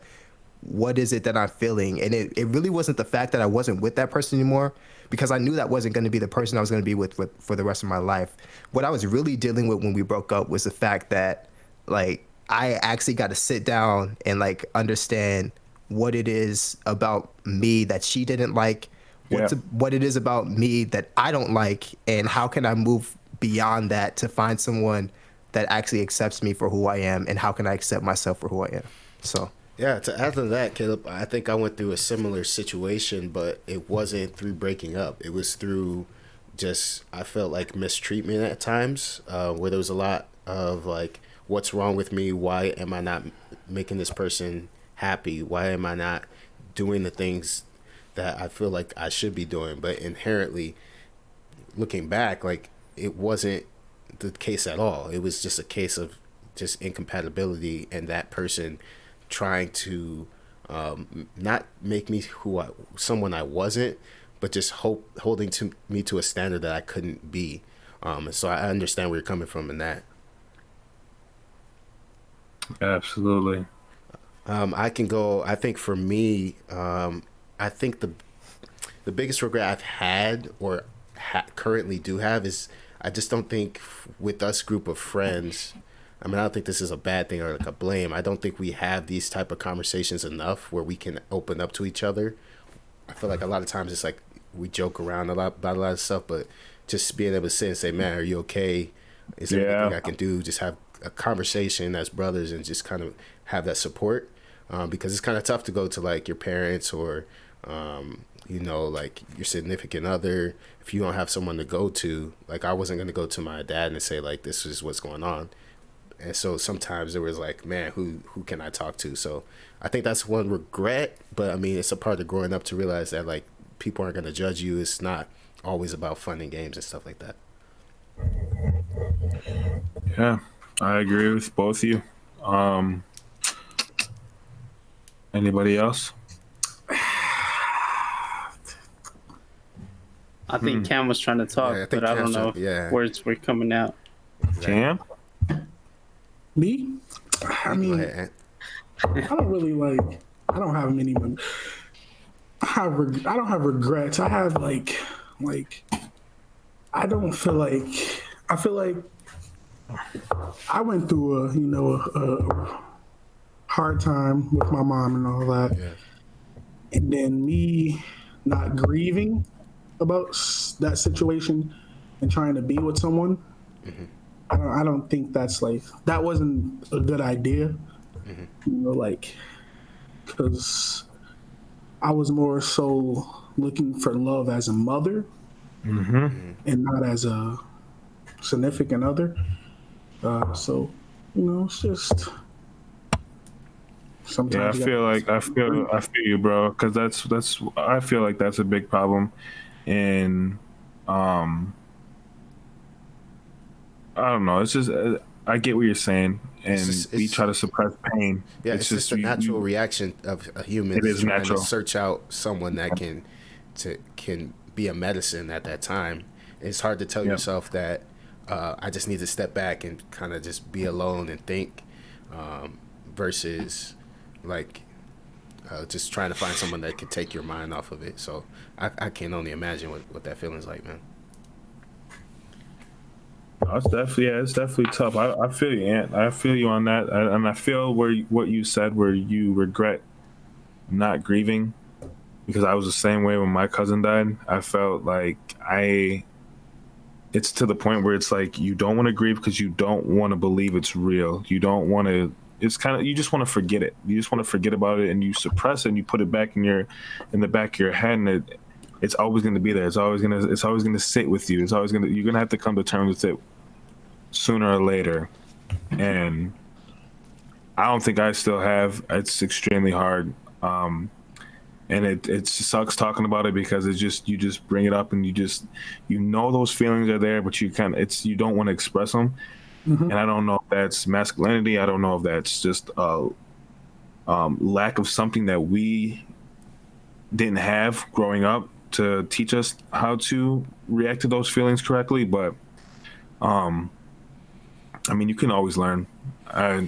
is it that I'm feeling? And it really wasn't the fact that I wasn't with that person anymore, because I knew that wasn't going to be the person I was going to be with for the rest of my life. What I was really dealing with when we broke up was the fact that, like, I actually got to sit down and like understand what it is about me that she didn't like, what it is about me that I don't like, and how can I move beyond that to find someone that actually accepts me for who I am, and how can I accept myself for who I am. So Yeah, to add to that, Caleb, I think I went through a similar situation, but it wasn't through breaking up. It was through just, I felt like mistreatment at times, where there was a lot of like, what's wrong with me? Why am I not making this person happy? Why am I not doing the things that I feel like I should be doing? But inherently, looking back, like, it wasn't the case at all. It was just a case of just incompatibility, and that person trying to not make me someone I wasn't, but just holding me to a standard that I couldn't be. So I understand where you're coming from in that. Absolutely. I can go. I think for me, I think the biggest regret I've had, or currently do have, is I just don't think with us group of friends. I mean, I don't think this is a bad thing or like a blame. I don't think we have these type of conversations enough where we can open up to each other. I feel like a lot of times it's like we joke around about a lot of stuff, but just being able to sit and say, man, are you okay? Is there anything I can do? Just have a conversation as brothers and just kind of have that support. Because it's kind of tough to go to like your parents or, like your significant other. If you don't have someone to go to, like I wasn't going to go to my dad and say like, this is what's going on. And so sometimes there was like, man, who can I talk to? So I think that's one regret. But I mean, it's a part of growing up to realize that like people aren't going to judge you. It's not always about fun and games and stuff like that. Yeah, I agree with both of you. Anybody else? I think Cam was trying to talk, but I don't know if words were coming out. Cam? Me? I mean, I don't really like. I don't have many. I don't have regrets. I have like. I don't feel like. I feel like I went through a hard time with my mom and all that, and then me not grieving about that situation and trying to be with someone. Mm-hmm. I don't think that wasn't a good idea, because I was more so looking for love as a mother, and not as a significant other. So, it's just sometimes. Yeah, I feel you, bro. Because I feel like that's a big problem, and I don't know. It's just I get what you're saying, and we it's try to suppress pain. yeah, it's just a natural reaction of a human It is trying natural. to search out someone that can be a medicine at that time. It's hard to tell yourself that I just need to step back and kind of just be alone and think, versus like just trying to find someone that can take your mind off of it. So I can only imagine what that feeling's like, man. It's definitely tough. I feel you, Ant. I feel you on that, and I feel what you said, where you regret not grieving, because I was the same way when my cousin died. I felt like it's to the point where it's like you don't want to grieve because you don't want to believe it's real. You don't want to. It's kind of, you just want to forget it. You just want to forget about it, and you suppress it, and you put it back in the back of your head, and it's always going to be there. It's always gonna sit with you. You're gonna have to come to terms with it sooner or later. And I don't think I still have. It's extremely hard. And it sucks talking about it, because you just bring it up, and you know those feelings are there, but you don't want to express them. Mm-hmm. And I don't know if that's masculinity. I don't know if that's just lack of something that we didn't have growing up to teach us how to react to those feelings correctly. But I mean, you can always learn. I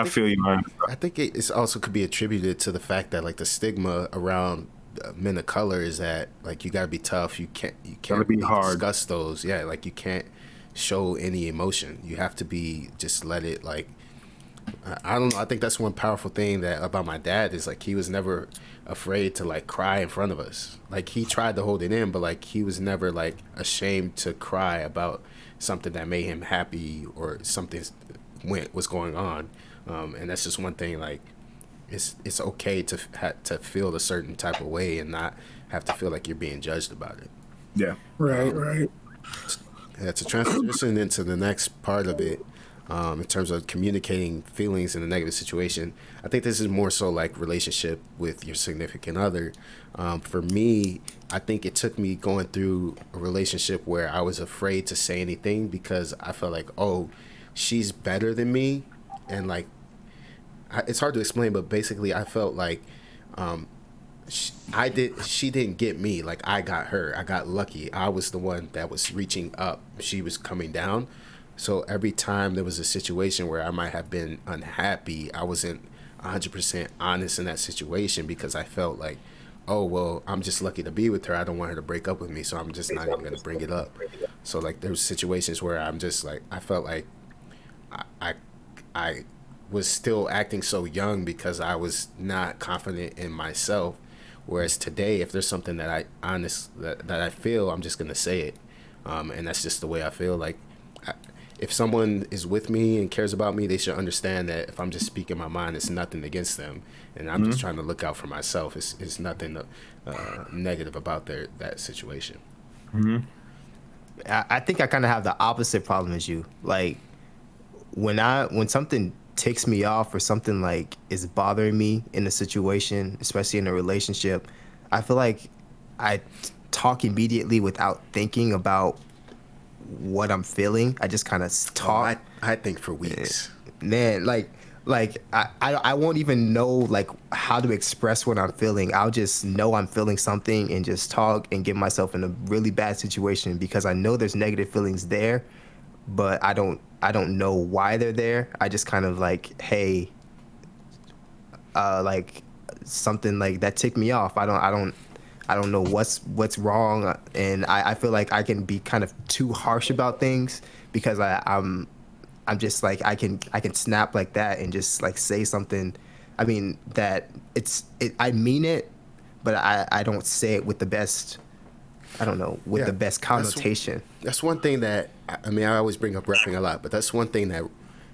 feel you, man. I think it's also could be attributed to the fact that like the stigma around men of color is that like you gotta be tough. You can't be hard. discuss those. Yeah, like you can't show any emotion. You have to be just let it like. I don't know. I think that's one powerful thing that about my dad is like he was never afraid to like cry in front of us. Like he tried to hold it in, but like he was never like ashamed to cry about something that made him happy or something was going on. And that's just one thing. Like it's okay to feel a certain type of way and not have to feel like you're being judged about it. Yeah. Right. Yeah, to transition into the next part of it, in terms of communicating feelings in a negative situation, I think this is more so like relationship with your significant other. For me, I think it took me going through a relationship where I was afraid to say anything because I felt like, oh, she's better than me, and like it's hard to explain, but basically I felt like she didn't get me, like I got her. I got lucky. I was the one that was reaching up, she was coming down. So every time there was a situation where I might have been unhappy, I wasn't 100% honest in that situation because I felt like, oh well, I'm just lucky to be with her. I don't want her to break up with me, so I'm just not even gonna bring it up. So like there's situations where I'm just like, I felt like I was still acting so young because I was not confident in myself. Whereas today, if there's something that I feel, I'm just gonna say it, and that's just the way I feel. Like, if someone is with me and cares about me, they should understand that if I'm just speaking my mind, it's nothing against them, and I'm just trying to look out for myself. It's nothing negative about that situation. Mm-hmm. I think I kind of have the opposite problem as you. Like, when something ticks me off or something like is bothering me in a situation, especially in a relationship, I feel like I talk immediately without thinking about what I'm feeling. I just kind of talk. I think for weeks. Man, like I won't even know like how to express what I'm feeling. I'll just know I'm feeling something and just talk and get myself in a really bad situation because I know there's negative feelings there, but I don't know why they're there. I just kind of like, hey, like something like that ticked me off. I don't know what's wrong, and I feel like I can be kind of too harsh about things because I'm just like I can snap like that and just like say something. I mean that I mean it, but I don't say it with the best. I don't know, with the best connotation. That's one thing that, I mean, I always bring up rapping a lot, but that's one thing that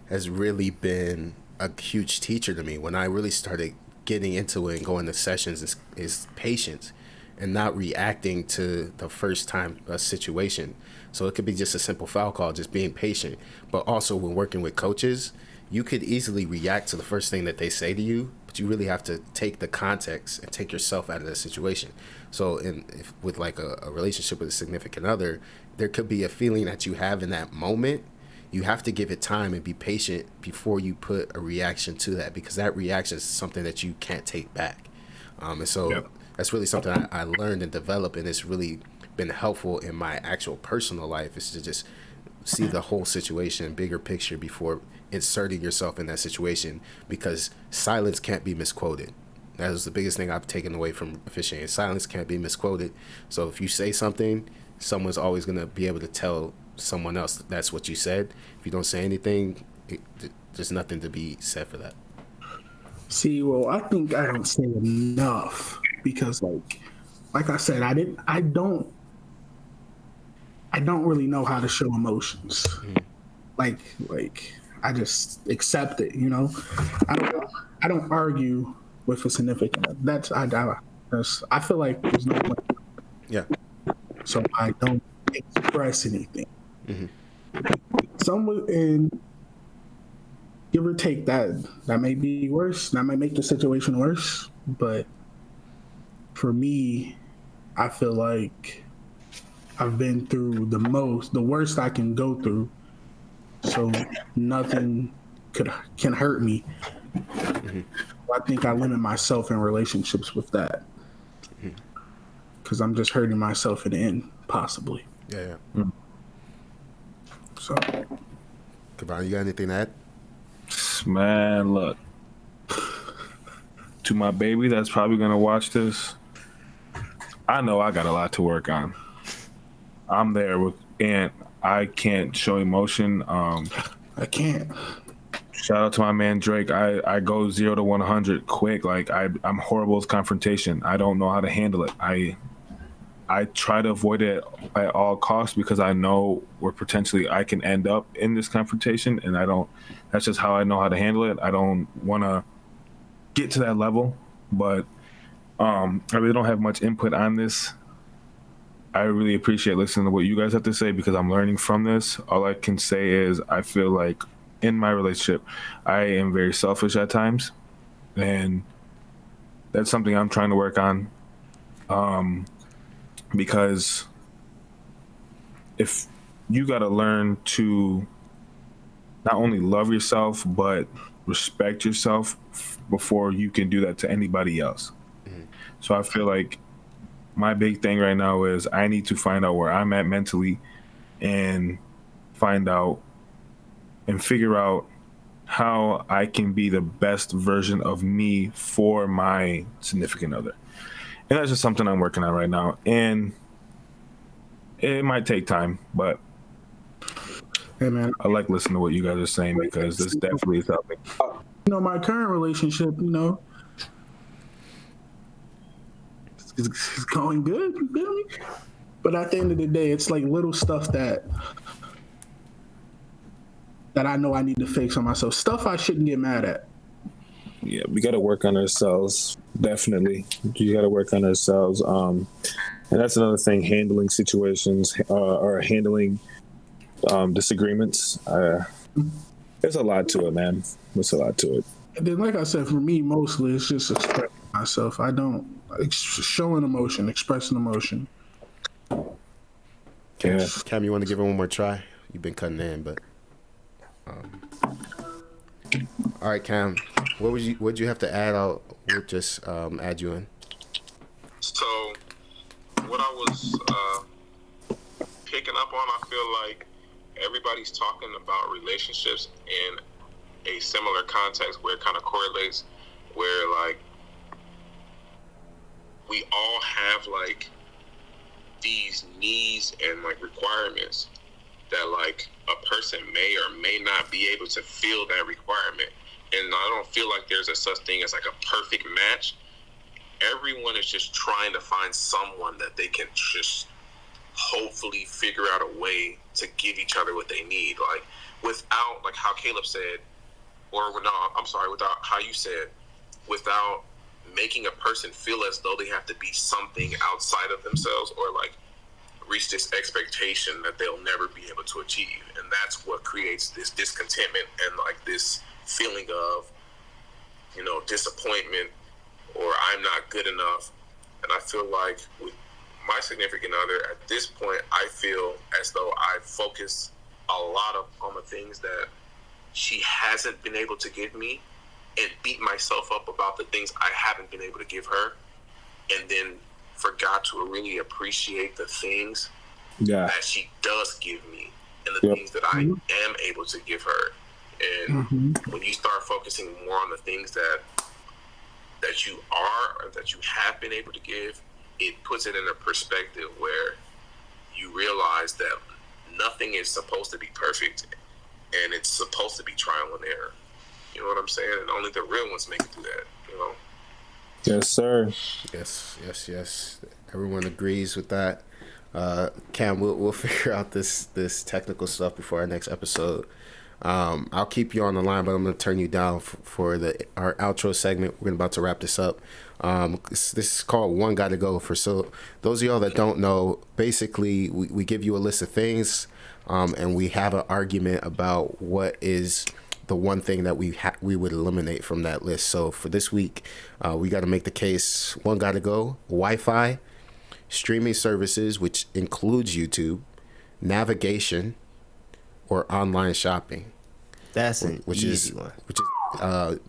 has really been a huge teacher to me when I really started getting into it and going to sessions is patience and not reacting to the first time situation. So it could be just a simple foul call, just being patient. But also when working with coaches, you could easily react to the first thing that they say to you, but you really have to take the context and take yourself out of the situation. So with like a relationship with a significant other, there could be a feeling that you have in that moment, you have to give it time and be patient before you put a reaction to that, because that reaction is something that you can't take back. And so that's really something I learned and developed, and it's really been helpful in my actual personal life, is to just see the whole situation, bigger picture, before inserting yourself in that situation, because silence can't be misquoted. That was the biggest thing I've taken away from officiating. Silence can't be misquoted. So if you say something, someone's always going to be able to tell someone else that's what you said. If you don't say anything, there's nothing to be said for that. See, well, I think I don't say enough because, like I said, I don't really know how to show emotions. Like I just accept it, you know. I don't argue with a significant other. I feel like there's no point. Yeah. So I don't express anything. And give or take that may be worse. That might make the situation worse. But for me, I feel like I've been through the worst I can go through. So nothing can hurt me. I think I limit myself in relationships with that. Because I'm just hurting myself in the end, possibly. Yeah. So, Kavon, you got anything to add? Man, look. To my baby that's probably going to watch this, I know I got a lot to work on. I'm there and I can't show emotion. I can't. Shout out to my man Drake. I go 0 to 100 quick. Like I'm horrible with confrontation. I don't know how to handle it. I try to avoid it at all costs because I know where potentially I can end up in this confrontation, and that's just how I know how to handle it. I don't want to get to that level, but I really don't have much input on this. I really appreciate listening to what you guys have to say because I'm learning from this. All I can say is I feel like in my relationship, I am very selfish at times, and that's something I'm trying to work on. Because if you got to learn to not only love yourself, but respect yourself before you can do that to anybody else. So I feel like my big thing right now is I need to find out where I'm at mentally and find out and figure out how I can be the best version of me for my significant other. And that's just something I'm working on right now. And it might take time, but Hey, man. I like listening to what you guys are saying because this definitely is helping. You know, my current relationship, you know, it's going good, you feel me? But at the end of the day, it's like little stuff that I know I need to fix on myself. Stuff I shouldn't get mad at. Yeah, we got to work on ourselves. Definitely. You got to work on ourselves. And that's another thing, handling situations or handling disagreements. There's a lot to it, man. There's a lot to it. And then, like I said, for me, mostly it's just expressing myself. I don't showing emotion, expressing emotion. Yeah. Cam, you want to give it one more try? You've been cutting in, but all right, Cam. What'd you have to add? We'll just add you in. So, what I was picking up on, I feel like everybody's talking about relationships in a similar context where it kind of correlates, where like we all have like these needs and like requirements that like a person may or may not be able to fill that requirement. And I don't feel like there's a such thing as like a perfect match. Everyone is just trying to find someone that they can just hopefully figure out a way to give each other what they need. Like without, like how Caleb said, or no, I'm sorry, without how you said, without making a person feel as though they have to be something outside of themselves or like reach this expectation that they'll never be able to achieve. And that's what creates this discontentment and like this feeling of, you know, disappointment or I'm not good enough. And I feel like with my significant other at this point, I feel as though I focus a lot on the things that she hasn't been able to give me, and beat myself up about the things I haven't been able to give her, and then forgot to really appreciate the things that she does give me and the things that I am able to give her. And when you start focusing more on the things that you are or that you have been able to give, it puts it in a perspective where you realize that nothing is supposed to be perfect, and it's supposed to be trial and error. You know what I'm saying? And only the real ones make it through that, you know? Yes, sir. Yes. Everyone agrees with that. Cam, we'll figure out this technical stuff before our next episode. I'll keep you on the line, but I'm going to turn you down for our outro segment. We're about to wrap this up. This is called One Gotta Go. So those of y'all that don't know, basically we give you a list of things, and we have an argument about what is the one thing that we would eliminate from that list. So for this week, we got to make the case. One gotta go: Wi-Fi, streaming services, which includes YouTube, navigation, or online shopping. That's an easy one. Which is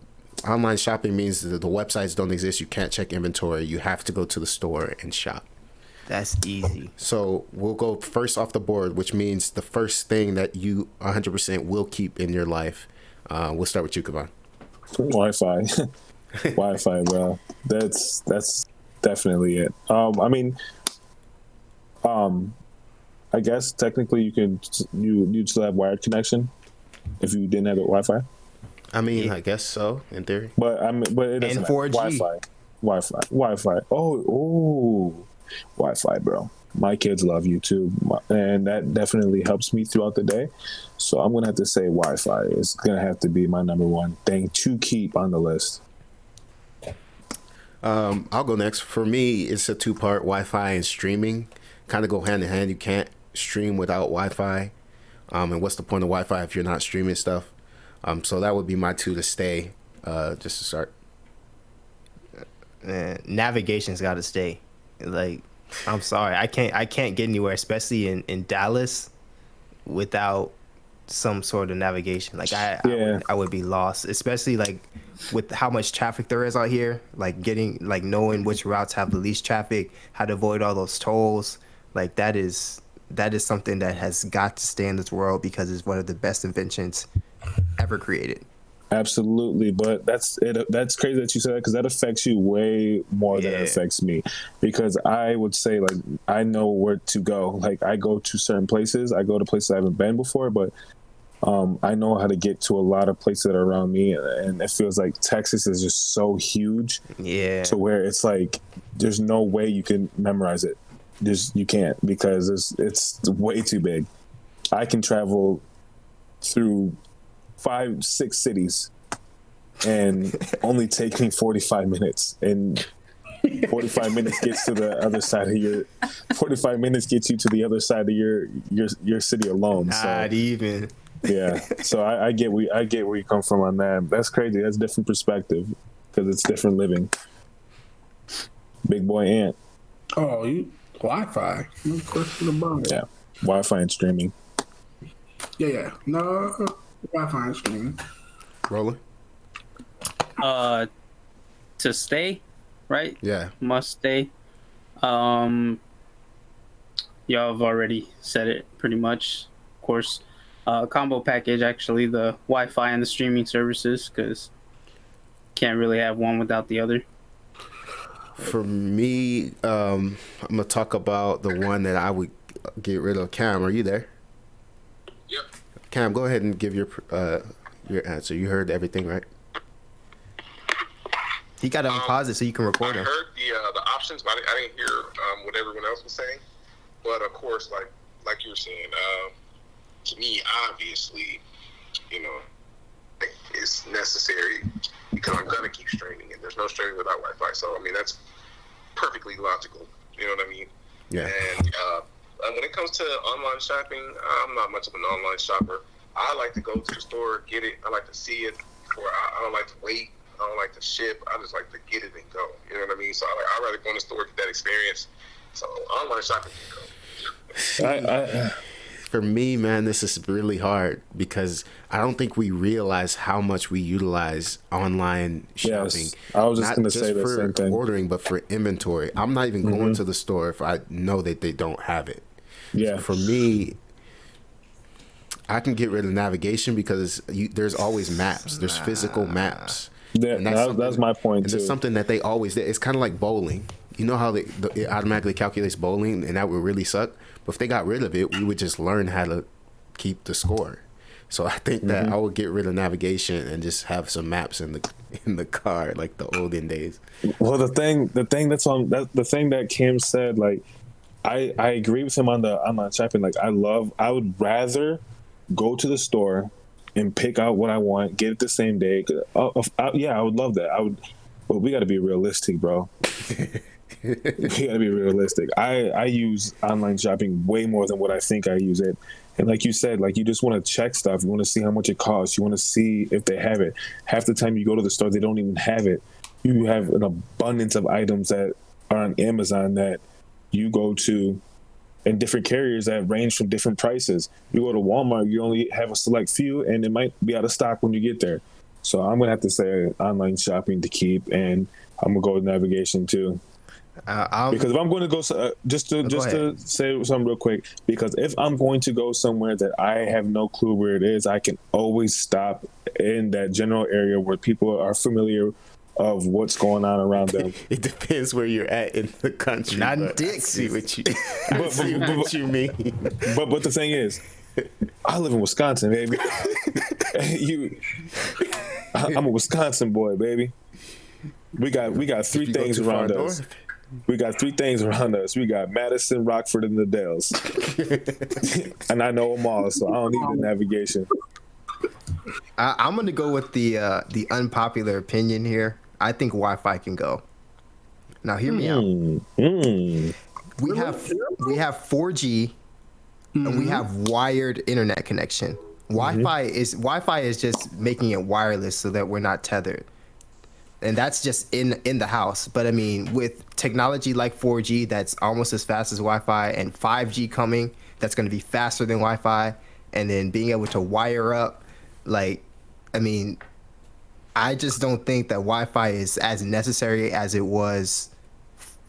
online shopping means that the websites don't exist. You can't check inventory. You have to go to the store and shop. That's easy. So we'll go first off the board, which means the first thing that you 100% will keep in your life. We'll start with you, Kavan. Wi-Fi. Wi-Fi, bro. That's definitely it. I guess technically you'd still have wired connection if you didn't have it Wi-Fi. I mean, I guess so in theory. But it doesn't and 4G. Wi-Fi. Oh, Wi-Fi, bro. My kids love YouTube, and that definitely helps me throughout the day. So I'm gonna have to say Wi-Fi is gonna have to be my number one thing to keep on the list. I'll go next. For me, it's a two-part: Wi-Fi and streaming. Kind of go hand in hand. You can't stream without Wi-Fi. And what's the point of Wi-Fi if you're not streaming stuff? So that would be my two to stay. Just to start. Navigation's got to stay. Like, I'm sorry, I can't get anywhere, especially in Dallas, without some sort of navigation. Like I would be lost, especially like with how much traffic there is out here. Like knowing which routes have the least traffic, how to avoid all those tolls. Like that is something that has got to stay in this world because it's one of the best inventions ever created. Absolutely, but that's it. That's crazy that you said that because that affects you way more than it affects me. Because I would say, like, I know where to go. Like, I go to certain places. I go to places I haven't been before, but I know how to get to a lot of places that are around me. And it feels like Texas is just so huge. Yeah. To where it's like, there's no way you can memorize it. You can't because it's way too big. I can travel through 5-6 cities and only take me 45 minutes, and 45 minutes gets to the other side of your 45 minutes gets you to the other side of your city alone. Not even. Yeah, so I get where you come from on that. That's crazy. That's a different perspective because it's different living. Big boy Ant. Oh, Wi-Fi, no question about it. Yeah, Wi-Fi and streaming. Yeah. No, Wi-Fi and streaming. Roller? To stay, right? Yeah. Must stay. Y'all have already said it pretty much. Of course, combo package, actually, the Wi-Fi and the streaming services, because can't really have one without the other. For me, I'm gonna talk about the one that I would get rid of. Cam, are you there? Yep. Cam, go ahead and give your answer. You heard everything, right? He got to unpause it so you can record him. I heard the options, but I didn't hear what everyone else was saying. But of course, like you were saying, to me, obviously, it's necessary because I'm gonna keep streaming, and there's no streaming without Wi-Fi. So I mean, that's perfectly logical. You know what I mean? Yeah. And when it comes to online shopping, I'm not much of an online shopper. I like to go to the store, get it. I like to see it. I don't like to wait. I don't like to ship. I just like to get it and go. You know what I mean? So I'd rather go in the store, get that experience. So online shopping can go. For me, man, this is really hard because I don't think we realize how much we utilize online shopping. Yes, I was just Not going to say the for same thing. ordering, but for inventory. I'm not even going to the store if I know that they don't have it. Yeah. So for me, I can get rid of navigation because there's always maps. There's physical maps. Yeah, And that's my point and too. there's something that they always did. It's kind of like bowling. You know how it automatically calculates bowling, and that would really suck. But if they got rid of it, we would just learn how to keep the score. So I think that I would get rid of navigation and just have some maps in the car like the olden days. Well, the thing the thing that Kim said, like, I agree with him on the online shopping. Like, I would rather go to the store and pick out what I want, get it the same day. I would love that. But we got to be realistic, bro. We got to be realistic. I use online shopping way more than what I think I use it. And like you said, like, you just want to check stuff. You want to see how much it costs. You want to see if they have it. Half the time you go to the store, they don't even have it. You have an abundance of items that are on Amazon that you go to, and different carriers that range from different prices. You go to Walmart, you only have a select few, and it might be out of stock when you get there. So I'm going to have to say online shopping to keep, and I'm going to go with navigation too. Because if I'm going to go, just to say something real quick, because if I'm going to go somewhere that I have no clue where it is, I can always stop in that general area where people are familiar of what's going on around them. It depends where you're at in the country. Not but Dixie. I see what you mean. But the thing is, I live in Wisconsin, baby. I'm a Wisconsin boy, baby. We got three things around us. We got three things around us. We got Madison, Rockford, and the Dells. And I know them all, so I don't need the navigation. I'm going to go with the unpopular opinion here. I think Wi-Fi can go. Now, hear me out. We have 4G, and we have wired internet connection. Wi-Fi is just making it wireless so that we're not tethered. And that's just in the house. But I mean, with technology like 4G that's almost as fast as Wi-Fi, and 5G coming that's going to be faster than Wi-Fi, and then being able to wire up, like, I mean, I just don't think that Wi-Fi is as necessary as it was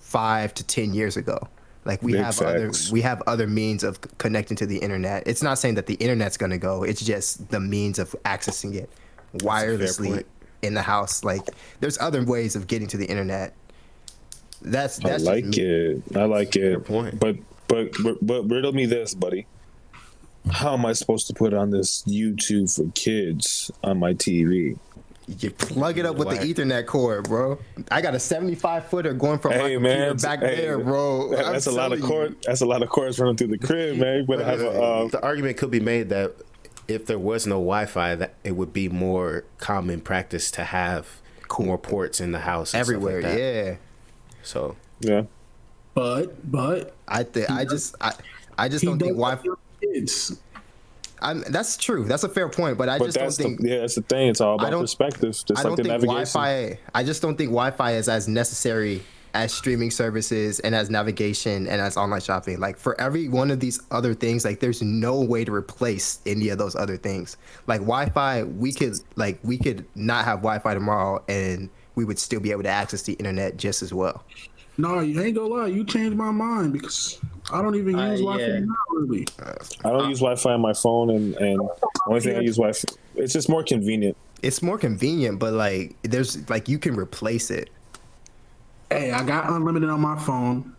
5 to 10 years ago. Like, we have other means of connecting to the internet. It's not saying that the internet's going to go. It's just the means of accessing it wirelessly in the house. Like, there's other ways of getting to the internet. That's I like it. Fair point. But riddle me this, buddy. How am I supposed to put on this YouTube for kids on my TV? You plug it up with the Ethernet cord, bro. I got a 75-footer going from my computer back there, bro. That's a lot of cord. That's a lot of cords running through the crib, man. You better have the argument could be made that if there was no Wi-Fi, that it would be more common practice to have more ports in the house and everywhere. Stuff like that. Yeah. So yeah. But I just don't think Wi-Fi. Kids. That's true. That's a fair point, but I just don't think. That's the thing. It's all about perspective. Just like the navigation. I just don't think Wi-Fi is as necessary as streaming services and as navigation and as online shopping. Like, for every one of these other things, like, there's no way to replace any of those other things. Like, Wi-Fi, we could not have Wi-Fi tomorrow and we would still be able to access the internet just as well. No, you ain't gonna lie. You changed my mind because I don't even use Wi-Fi now, really. I don't use Wi-Fi on my phone, and the only thing I use Wi-Fi. It's just more convenient. It's more convenient, but like, there's like, you can replace it. Hey, I got unlimited on my phone.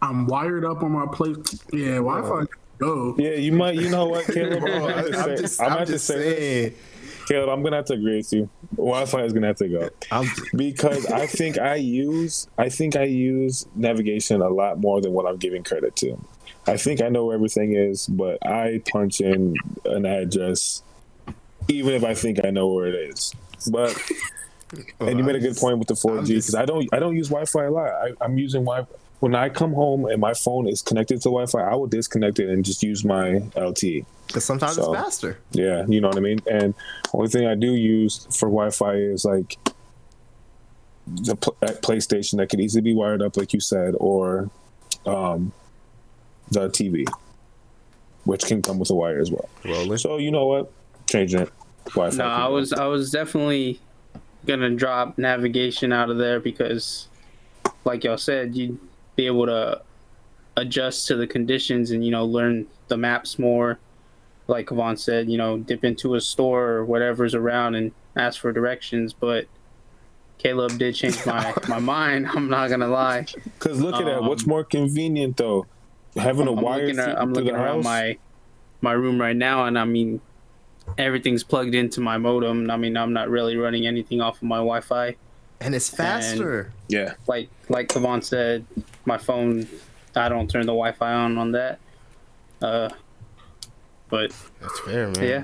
I'm wired up on my place. Yeah, Wi-Fi can go. Yeah, you might. You know what, Caleb? I'm just saying. Caleb, I'm gonna have to agree with you. Wi-Fi is gonna have to go because I think I use navigation a lot more than what I'm giving credit to. I think I know where everything is, but I punch in an address even if I think I know where it is. But and you made a good point with the 4G because I don't use Wi-Fi a lot. I'm using Wi-Fi. When I come home and my phone is connected to Wi-Fi, I will disconnect it and just use my LTE. Because sometimes it's faster. Yeah, you know what I mean? And the only thing I do use for Wi-Fi is like the PlayStation that could easily be wired up, like you said, or the TV. which can come with a wire as well. Rolling. So you know what? Changing it. Wi-Fi. No, I was definitely gonna drop navigation out of there because, like y'all said, you'd be able to adjust to the conditions and learn the maps more. Like Kavon said, dip into a store or whatever's around and ask for directions. But Caleb did change my mind. I'm not gonna lie. Because look at that. What's more convenient though? Having a wire I'm looking around my room right now, and I mean, everything's plugged into my modem. I mean, I'm not really running anything off of my Wi-Fi. And it's faster. Yeah. Like Kavon said, my phone, I don't turn the Wi-Fi on that. But that's fair, man. Yeah.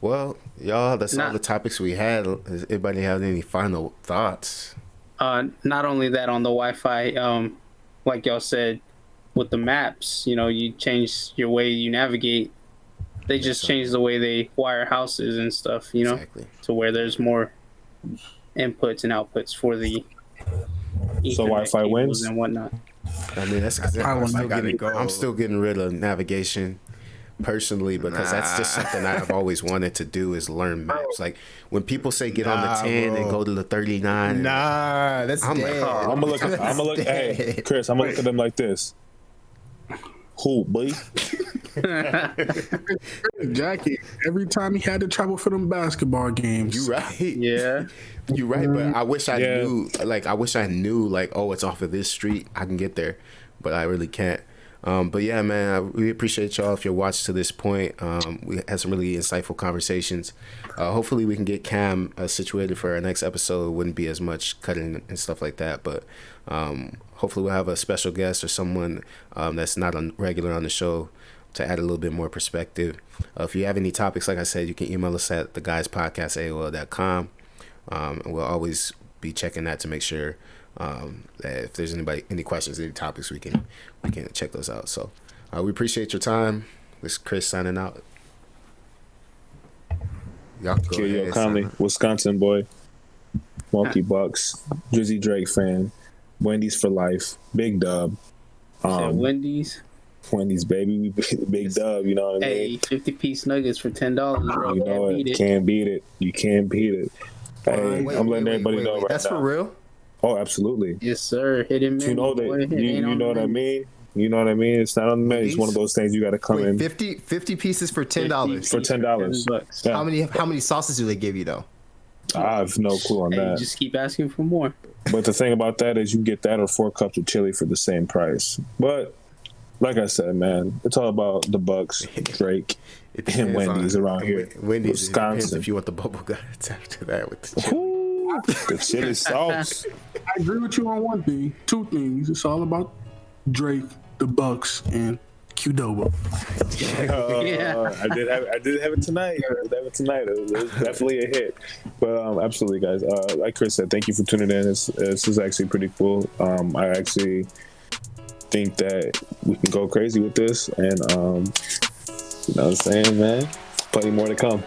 Well, y'all, that's all the topics we had. Does anybody have any final thoughts? Not only that, on the Wi-Fi, like y'all said, with the maps, you change your way you navigate. They just change the way they wire houses and stuff, Exactly. to where there's more inputs and outputs for the so Wi-Fi wins and whatnot. I mean, that's because I'm still getting rid of navigation personally, because that's just something I've always wanted to do, is learn maps. Like when people say get on the 10 and go to the 39. That's I'm dead. like, I'm gonna look. Hey, Chris, I'm gonna look at them like this. Who, boy? Jackie, every time he had to travel for them basketball games. You right. Yeah. You're right, but I wish I knew. Like, I wish I knew. Like, oh, it's off of this street. I can get there, but I really can't. But yeah, man, we appreciate y'all if you're watched to this point. We had some really insightful conversations. Hopefully, we can get Cam situated for our next episode. It wouldn't be as much cutting and stuff like that, but hopefully, we'll have a special guest or someone that's not a regular on the show to add a little bit more perspective. If you have any topics, like I said, you can email us at theguyspodcast@aol.com. And we'll always be checking that to make sure that if there's any questions, any topics, we can check those out. So we appreciate your time. This is Chris signing out. Y'all go ahead. Conley, Wisconsin boy, Milwaukee Bucks, Drizzy Drake fan, Wendy's for life, Big Dub. Wendy's, baby, big dub. You know what I mean? Hey, 50-piece nuggets for $10. Bro. You know it. Can't beat it. You can't beat it. Hey, I'm letting everybody know right now. That's for real? Oh, absolutely. Yes, sir. Hit him. You know that. You know what I mean? You know what I mean? It's not on the menu. It's one of those things you got to come in. 50 pieces for $10. For $10. Yeah. How many sauces do they give you though? I have no clue on that. Just keep asking for more. But the thing about that is you get that or 4 cups of chili for the same price. But like I said, man, it's all about the Bucks, Drake, and Wendy's around here. Wendy's, Wisconsin. If you want the bubble guts after that with the chili. Ooh, the chili sauce. I agree with you on one thing. 2 things. It's all about Drake, the Bucks, and Qdoba. I did have it tonight. It was definitely a hit. But absolutely, guys. Like Chris said, thank you for tuning in. This is actually pretty cool. I actually think that we can go crazy with this, and you know what I'm saying, man. Plenty more to come.